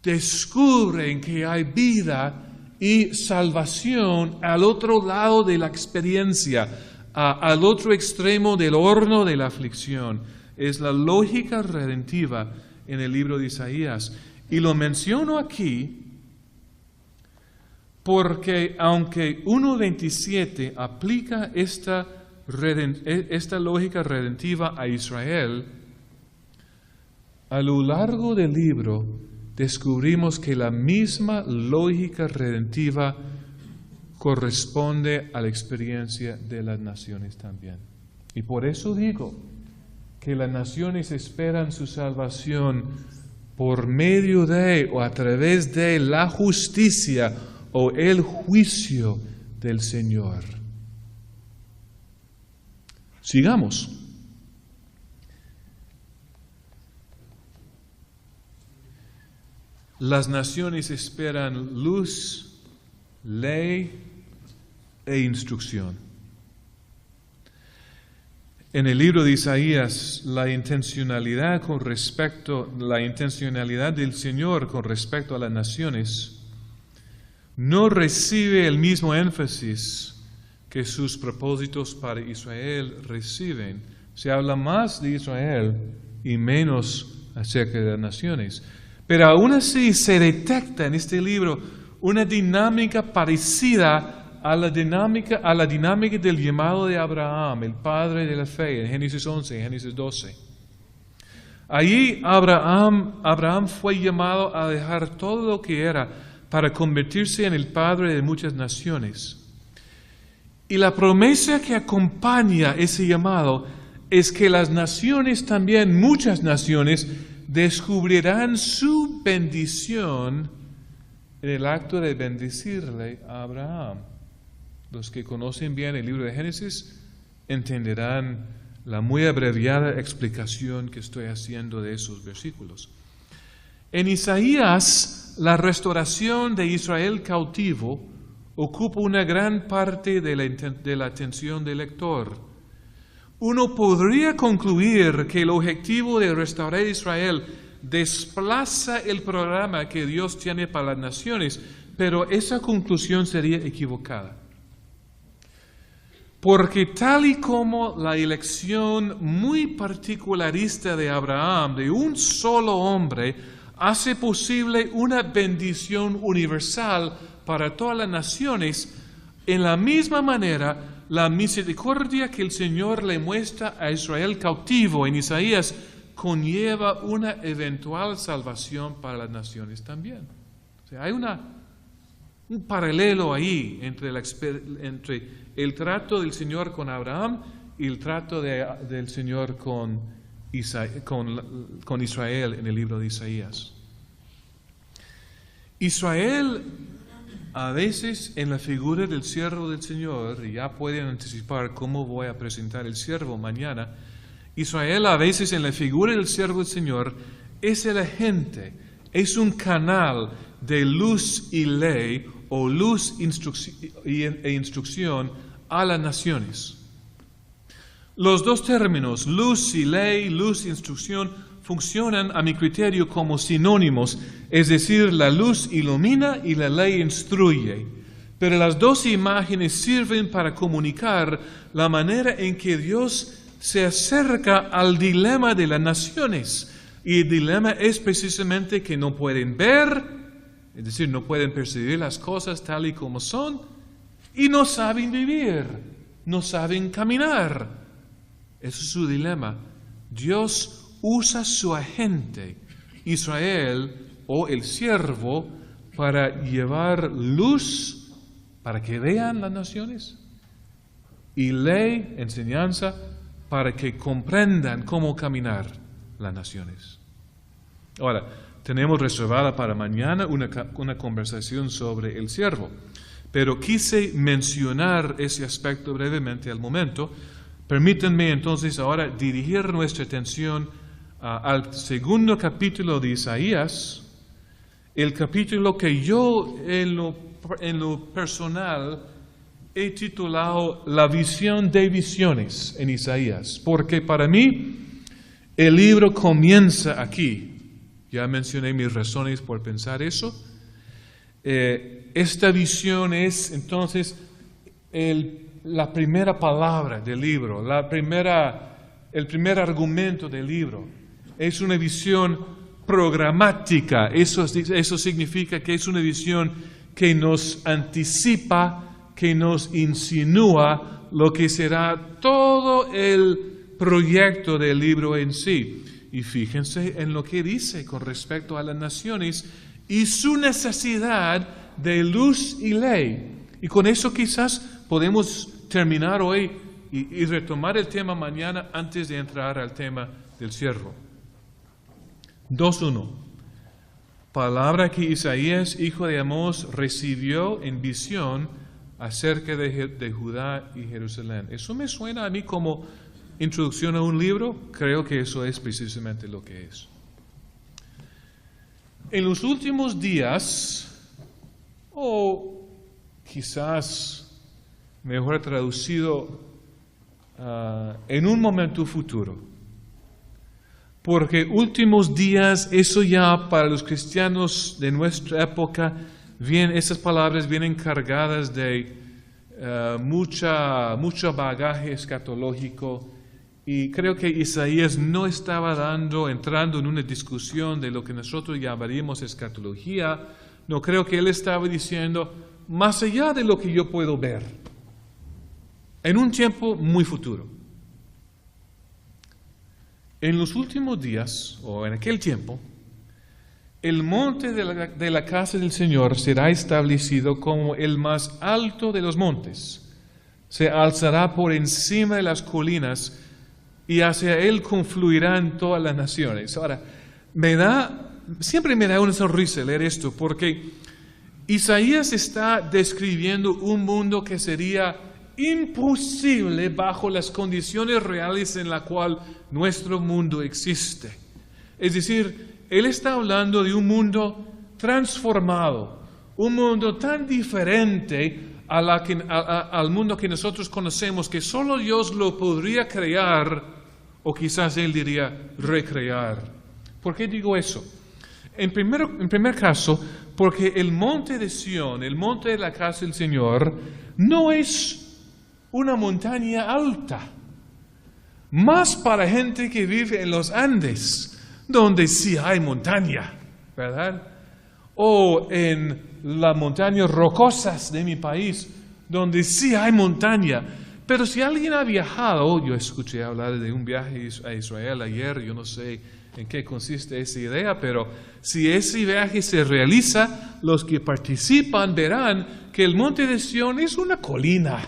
descubren que hay vida y salvación al otro lado de la experiencia, al otro extremo del horno de la aflicción. Es la lógica redentiva en el libro de Isaías. Y lo menciono aquí porque aunque 1:27 aplica esta lógica redentiva a Israel, a lo largo del libro descubrimos que la misma lógica redentiva corresponde a la experiencia de las naciones también. Y por eso digo que las naciones esperan su salvación por medio de o a través de la justicia o el juicio del Señor. Sigamos. Las naciones esperan luz, ley e instrucción. En el libro de Isaías, la intencionalidad del Señor con respecto a las naciones no recibe el mismo énfasis que sus propósitos para Israel reciben. Se habla más de Israel y menos acerca de las naciones. Pero aún así se detecta en este libro una dinámica parecida a la dinámica del llamado de Abraham, el padre de la fe, en Génesis 11, en Génesis 12. Allí Abraham fue llamado a dejar todo lo que era para convertirse en el padre de muchas naciones. Y la promesa que acompaña ese llamado es que las naciones también, muchas naciones, descubrirán su bendición en el acto de bendecirle a Abraham. Los que conocen bien el libro de Génesis entenderán la muy abreviada explicación que estoy haciendo de esos versículos. En Isaías, la restauración de Israel cautivo ocupa una gran parte de la atención del lector. Uno podría concluir que el objetivo de restaurar a Israel desplaza el programa que Dios tiene para las naciones, pero esa conclusión sería equivocada. Porque tal y como la elección muy particularista de Abraham, de un solo hombre, hace posible una bendición universal para todas las naciones, En la misma manera, la misericordia que el Señor le muestra a Israel cautivo en Isaías conlleva una eventual salvación para las naciones también. O sea, hay un paralelo ahí entre el trato del Señor con Abraham y el trato del Señor con Israel en el libro de Isaías. Israel, a veces en la figura del siervo del Señor, y ya pueden anticipar cómo voy a presentar el siervo mañana, Israel a veces en la figura del siervo del Señor es el agente, es un canal de luz y ley o luz e instrucción a las naciones. Los dos términos, luz y ley, luz e instrucción, funcionan a mi criterio como sinónimos, es decir, la luz ilumina y la ley instruye. Pero las dos imágenes sirven para comunicar la manera en que Dios se acerca al dilema de las naciones. Y el dilema es precisamente que no pueden ver, es decir, no pueden percibir las cosas tal y como son, y no saben vivir, no saben caminar. Ese es su dilema. Dios usa su agente, Israel o el siervo, para llevar luz para que vean las naciones y ley, enseñanza, para que comprendan cómo caminar las naciones. Ahora, tenemos reservada para mañana una conversación sobre el siervo, pero quise mencionar ese aspecto brevemente al momento. Permítanme entonces ahora dirigir nuestra atención al segundo capítulo de Isaías, el capítulo que yo en lo personal he titulado La visión de visiones en Isaías, porque para mí el libro comienza aquí. Ya mencioné mis razones por pensar eso. Esta visión es entonces la primera palabra del libro, el primer argumento del libro. Es una visión programática. Eso significa que es una visión que nos anticipa, que nos insinúa lo que será todo el proyecto del libro en sí. Y fíjense en lo que dice con respecto a las naciones y su necesidad de luz y ley. Y con eso quizás podemos terminar hoy y retomar el tema mañana antes de entrar al tema del siervo. 2:1. Palabra que Isaías, hijo de Amós, recibió en visión acerca de Judá y Jerusalén. Eso me suena a mí como introducción a un libro. Creo que eso es precisamente lo que es. En los últimos días, o quizás mejor traducido, en un momento futuro, porque últimos días, eso ya para los cristianos de nuestra época, esas palabras vienen cargadas de mucho bagaje escatológico, y creo que Isaías no estaba entrando en una discusión de lo que nosotros llamaríamos escatología. No, creo que él estaba diciendo más allá de lo que yo puedo ver, en un tiempo muy futuro. En los últimos días, o en aquel tiempo, el monte de la casa del Señor será establecido como el más alto de los montes. Se alzará por encima de las colinas y hacia él confluirán todas las naciones. Ahora, siempre me da una sonrisa leer esto, porque Isaías está describiendo un mundo que sería imposible bajo las condiciones reales en las cuales nuestro mundo existe. Es decir, él está hablando de un mundo transformado, un mundo tan diferente al mundo que nosotros conocemos, que solo Dios lo podría crear, o quizás él diría recrear. ¿Por qué digo eso? En primer caso, porque el monte de Sión, el monte de la casa del Señor, no es una montaña alta, más para gente que vive en los Andes, donde sí hay montaña, ¿verdad? O en las montañas rocosas de mi país, donde sí hay montaña. Pero si alguien ha viajado, yo escuché hablar de un viaje a Israel ayer, yo no sé en qué consiste esa idea, pero si ese viaje se realiza, los que participan verán que el monte de Sión es una colina,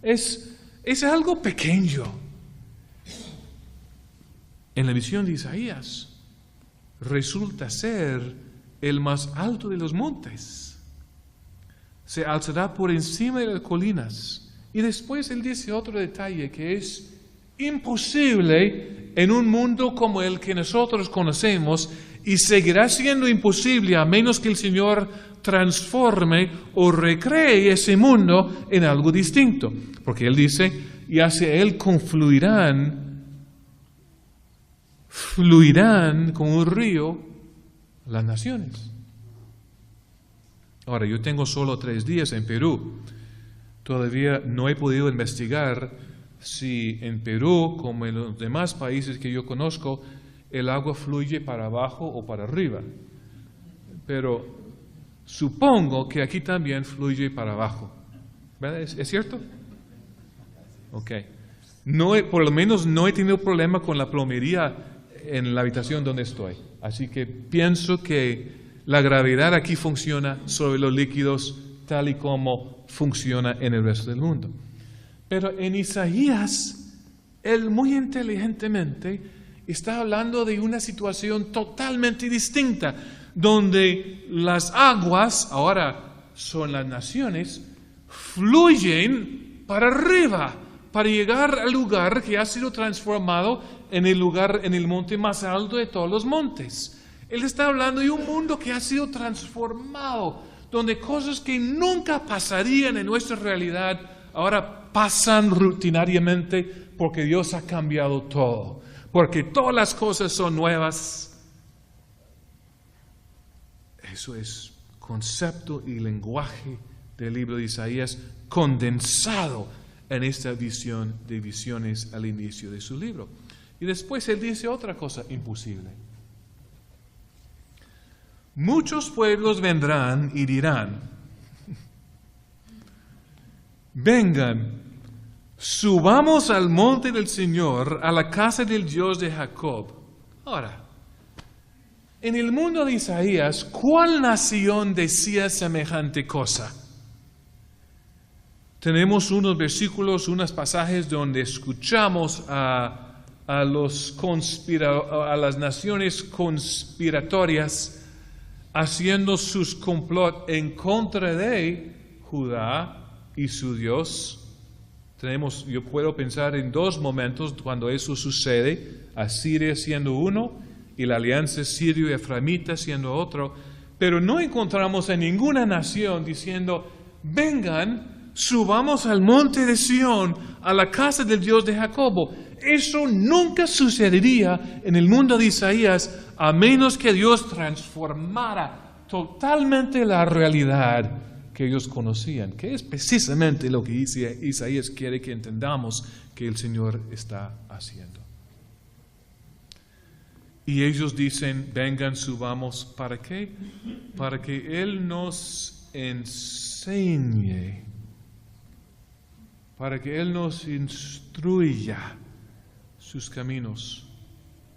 es algo pequeño. En la visión de Isaías resulta ser el más alto de los montes. Se alzará por encima de las colinas. Y después él dice otro detalle que es imposible en un mundo como el que nosotros conocemos y seguirá siendo imposible a menos que el Señor transforme o recree ese mundo en algo distinto. Porque él dice, y hacia él fluirán como un río las naciones. Ahora, yo tengo solo 3 días en Perú. Todavía no he podido investigar si en Perú, como en los demás países que yo conozco, el agua fluye para abajo o para arriba. Pero supongo que aquí también fluye para abajo. ¿Verdad? ¿Es cierto? Ok. Por lo menos no he tenido problema con la plomería en la habitación donde estoy. Así que pienso que la gravedad aquí funciona sobre los líquidos tal y como funciona en el resto del mundo. Pero en Isaías, él muy inteligentemente está hablando de una situación totalmente distinta, donde las aguas, ahora son las naciones, fluyen para arriba, para llegar al lugar que ha sido transformado en el monte más alto de todos los montes. Él está hablando de un mundo que ha sido transformado, donde cosas que nunca pasarían en nuestra realidad ahora pasan rutinariamente porque Dios ha cambiado todo, porque todas las cosas son nuevas. Eso es concepto y lenguaje del libro de Isaías condensado en esta visión de visiones al inicio de su libro. Y después él dice otra cosa imposible. Muchos pueblos vendrán y dirán, vengan, subamos al monte del Señor, a la casa del Dios de Jacob. Ahora, en el mundo de Isaías, ¿cuál nación decía semejante cosa? Tenemos unos versículos, unos pasajes donde escuchamos a las naciones conspiratorias haciendo sus complot en contra de Judá y su Dios. Yo puedo pensar en 2 momentos cuando eso sucede, Asiria siendo uno y la alianza sirio-efraimita siendo otro, pero no encontramos a ninguna nación diciendo, vengan, subamos al monte de Sión, a la casa del Dios de Jacobo. Eso nunca sucedería en el mundo de Isaías a menos que Dios transformara totalmente la realidad que ellos conocían, que es precisamente lo que Isaías quiere que entendamos que el Señor está haciendo. Y ellos dicen, vengan, subamos, ¿para qué? Para que Él nos enseñe, para que Él nos instruya sus caminos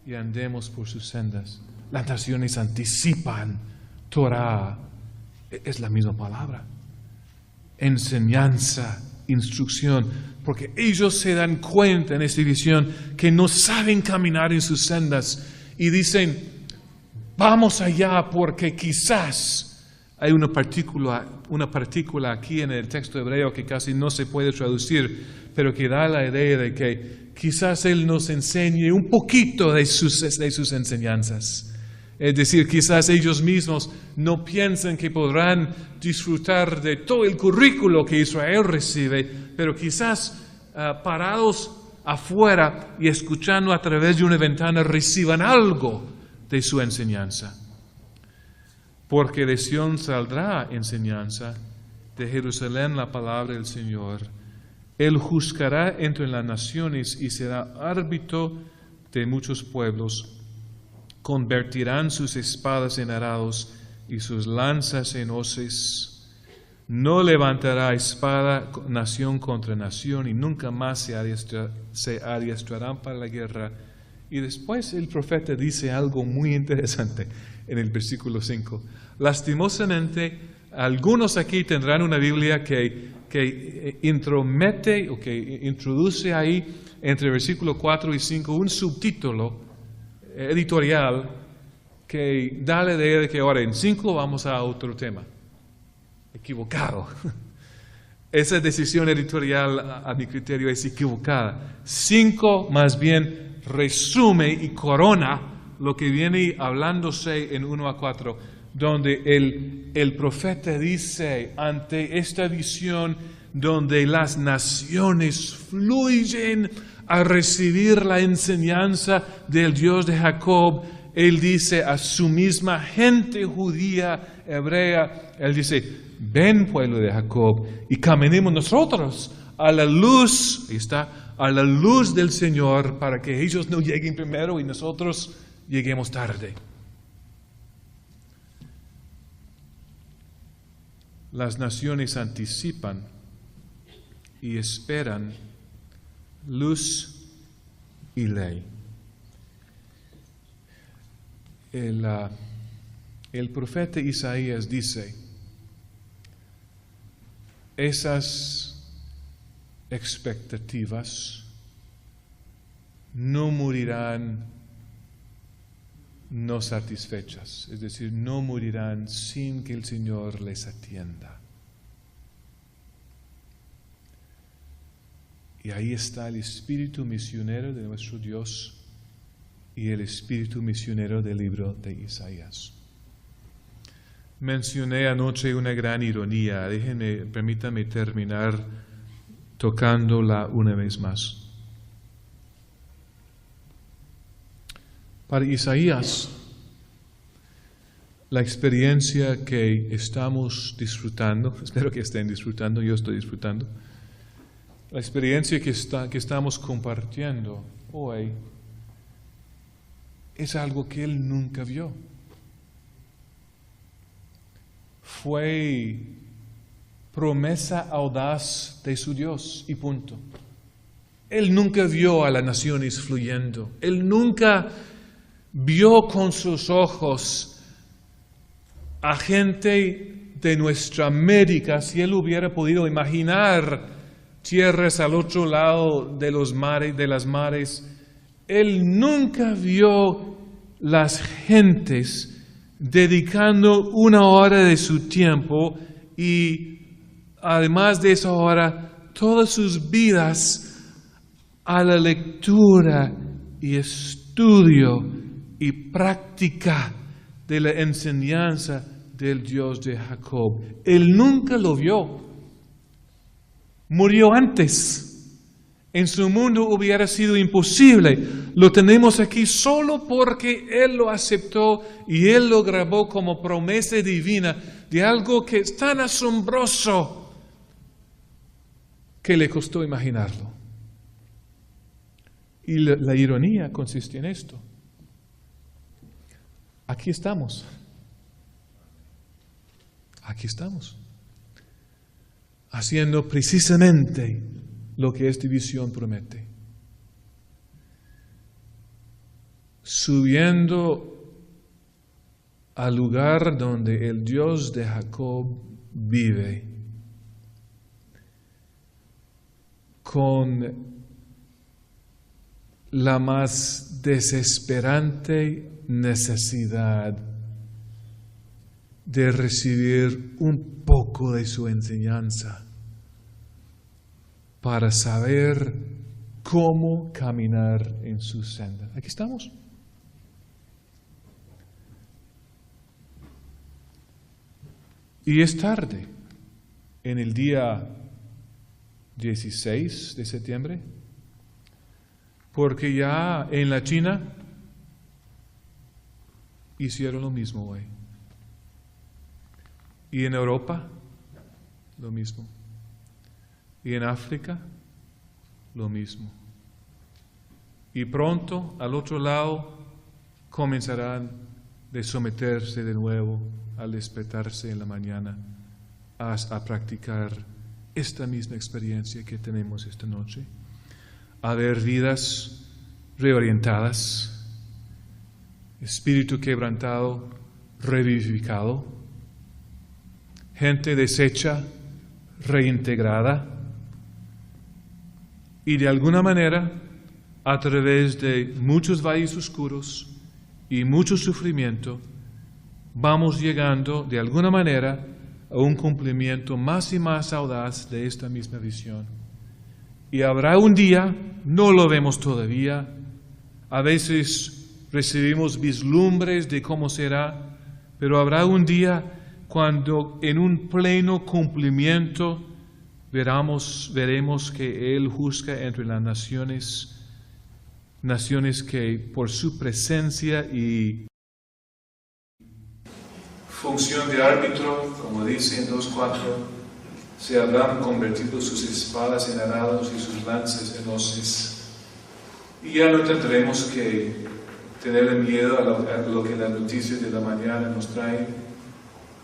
y andemos por sus sendas. Las naciones anticipan Torah, es la misma palabra, enseñanza, instrucción, porque ellos se dan cuenta en esta visión que no saben caminar en sus sendas y dicen, vamos allá porque quizás hay una partícula aquí en el texto hebreo que casi no se puede traducir, pero que da la idea de que quizás Él nos enseñe un poquito de sus enseñanzas. Es decir, quizás ellos mismos no piensan que podrán disfrutar de todo el currículo que Israel recibe, pero quizás parados afuera y escuchando a través de una ventana reciban algo de su enseñanza. Porque de Sión saldrá enseñanza, de Jerusalén la palabra del Señor. Él juzgará entre las naciones y será árbitro de muchos pueblos. Convertirán sus espadas en arados y sus lanzas en hoces. No levantará espada nación contra nación y nunca más se adiestrarán para la guerra. Y después el profeta dice algo muy interesante en el versículo 5. Lastimosamente, algunos aquí tendrán una Biblia que intromete o que introduce ahí entre versículo 4 y 5 un subtítulo editorial que da la idea de que ahora en 5 vamos a otro tema. Equivocado. Esa decisión editorial, a mi criterio, es equivocada. 5 más bien resume y corona lo que viene hablándose en 1 a 4, donde el profeta dice, ante esta visión donde las naciones fluyen a recibir la enseñanza del Dios de Jacob, él dice a su misma gente judía, hebrea, él dice, ven pueblo de Jacob y caminemos nosotros a la luz, ahí está, a la luz del Señor para que ellos no lleguen primero y nosotros lleguemos tarde. Las naciones anticipan y esperan luz y ley. El profeta Isaías dice, esas expectativas no morirán no satisfechas, es decir, no morirán sin que el Señor les atienda. Y ahí está el espíritu misionero de nuestro Dios y el espíritu misionero del libro de Isaías. Mencioné anoche una gran ironía, permítanme terminar tocándola una vez más. Para Isaías, la experiencia que estamos disfrutando, espero que estén disfrutando, yo estoy disfrutando, la experiencia que estamos compartiendo hoy es algo que él nunca vio. Fue promesa audaz de su Dios y punto. Él nunca vio a las naciones fluyendo. Él nunca vio con sus ojos a gente de nuestra América, si él hubiera podido imaginar tierras al otro lado de los mares, de las mares. Él nunca vio las gentes dedicando una hora de su tiempo y además de esa hora, todas sus vidas a la lectura y estudio y práctica de la enseñanza del Dios de Jacob. Él nunca lo vio. Murió antes. En su mundo hubiera sido imposible. Lo tenemos aquí solo porque Él lo aceptó y Él lo grabó como promesa divina de algo que es tan asombroso que le costó imaginarlo. Y la ironía consiste en esto. Aquí estamos. Aquí estamos. Haciendo precisamente lo que esta visión promete. Subiendo al lugar donde el Dios de Jacob vive, con la más desesperante necesidad de recibir un poco de su enseñanza para saber cómo caminar en su senda. Aquí estamos. Y es tarde, en el día 16 de septiembre, porque ya en la China hicieron lo mismo hoy. Y en Europa, lo mismo. Y en África, lo mismo. Y pronto, al otro lado, comenzarán de someterse de nuevo al despertarse en la mañana a practicar esta misma experiencia que tenemos esta noche, a ver vidas reorientadas, espíritu quebrantado, revivificado, gente deshecha, reintegrada, y de alguna manera, a través de muchos valles oscuros y mucho sufrimiento, vamos llegando de alguna manera a un cumplimiento más y más audaz de esta misma visión. Y habrá un día, no lo vemos todavía, a veces recibimos vislumbres de cómo será, pero habrá un día cuando en un pleno cumplimiento veremos que Él juzga entre las naciones que por su presencia y función de árbitro, como dice en 2:4, se habrán convertido sus espadas en arados y sus lanzas en hoces. Y ya no tendremos que tener miedo a lo que las noticias de la mañana nos traen.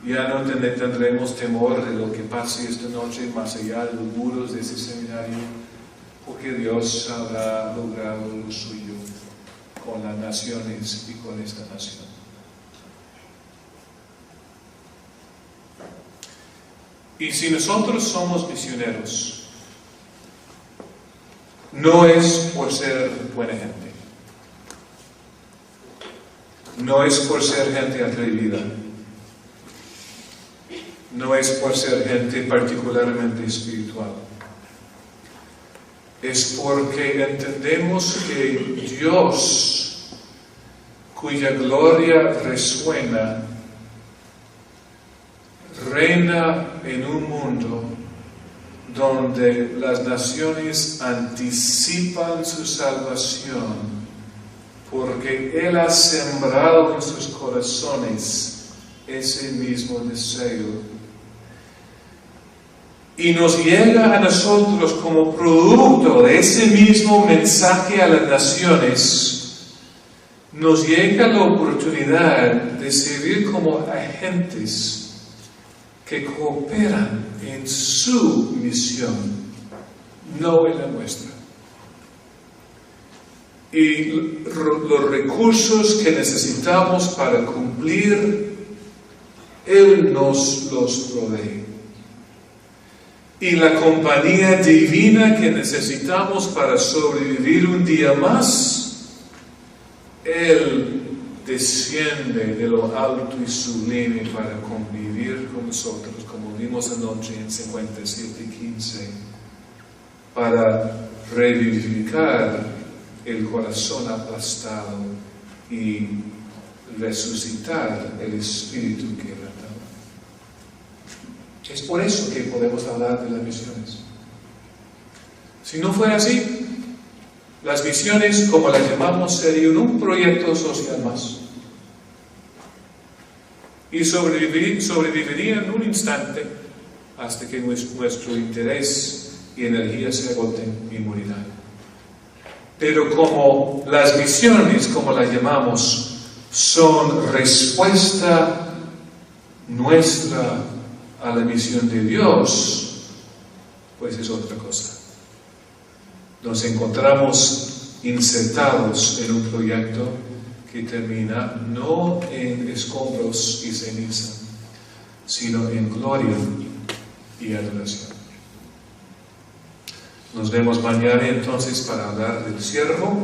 Ya no tendremos temor de lo que pase esta noche más allá de los muros de ese seminario, porque Dios habrá logrado lo suyo con las naciones y con esta nación. Y si nosotros somos misioneros, no es por ser buena gente, no es por ser gente atrevida, no es por ser gente particularmente espiritual. Es porque entendemos que Dios, cuya gloria resuena, reina en un mundo donde las naciones anticipan su salvación, porque Él ha sembrado en sus corazones ese mismo deseo. Y nos llega a nosotros como producto de ese mismo mensaje a las naciones, nos llega la oportunidad de servir como agentes que cooperan en su misión, no en la nuestra. Y los recursos que necesitamos para cumplir, Él nos los provee. Y la compañía divina que necesitamos para sobrevivir un día más, Él desciende de lo alto y sublime para convivir con nosotros, como vimos anoche en 57:15, para revivificar el corazón aplastado y resucitar el espíritu quebrantado. Es por eso que podemos hablar de las misiones. Si no fuera así, las misiones, como las llamamos, serían un proyecto social más. Y sobrevivirían en un instante hasta que nuestro interés y energía se agoten y morirán. Pero como las misiones, como las llamamos, son respuesta nuestra a la misión de Dios, pues es otra cosa. Nos encontramos insertados en un proyecto que termina no en escombros y ceniza, sino en gloria y adoración. Nos vemos mañana entonces para hablar del siervo.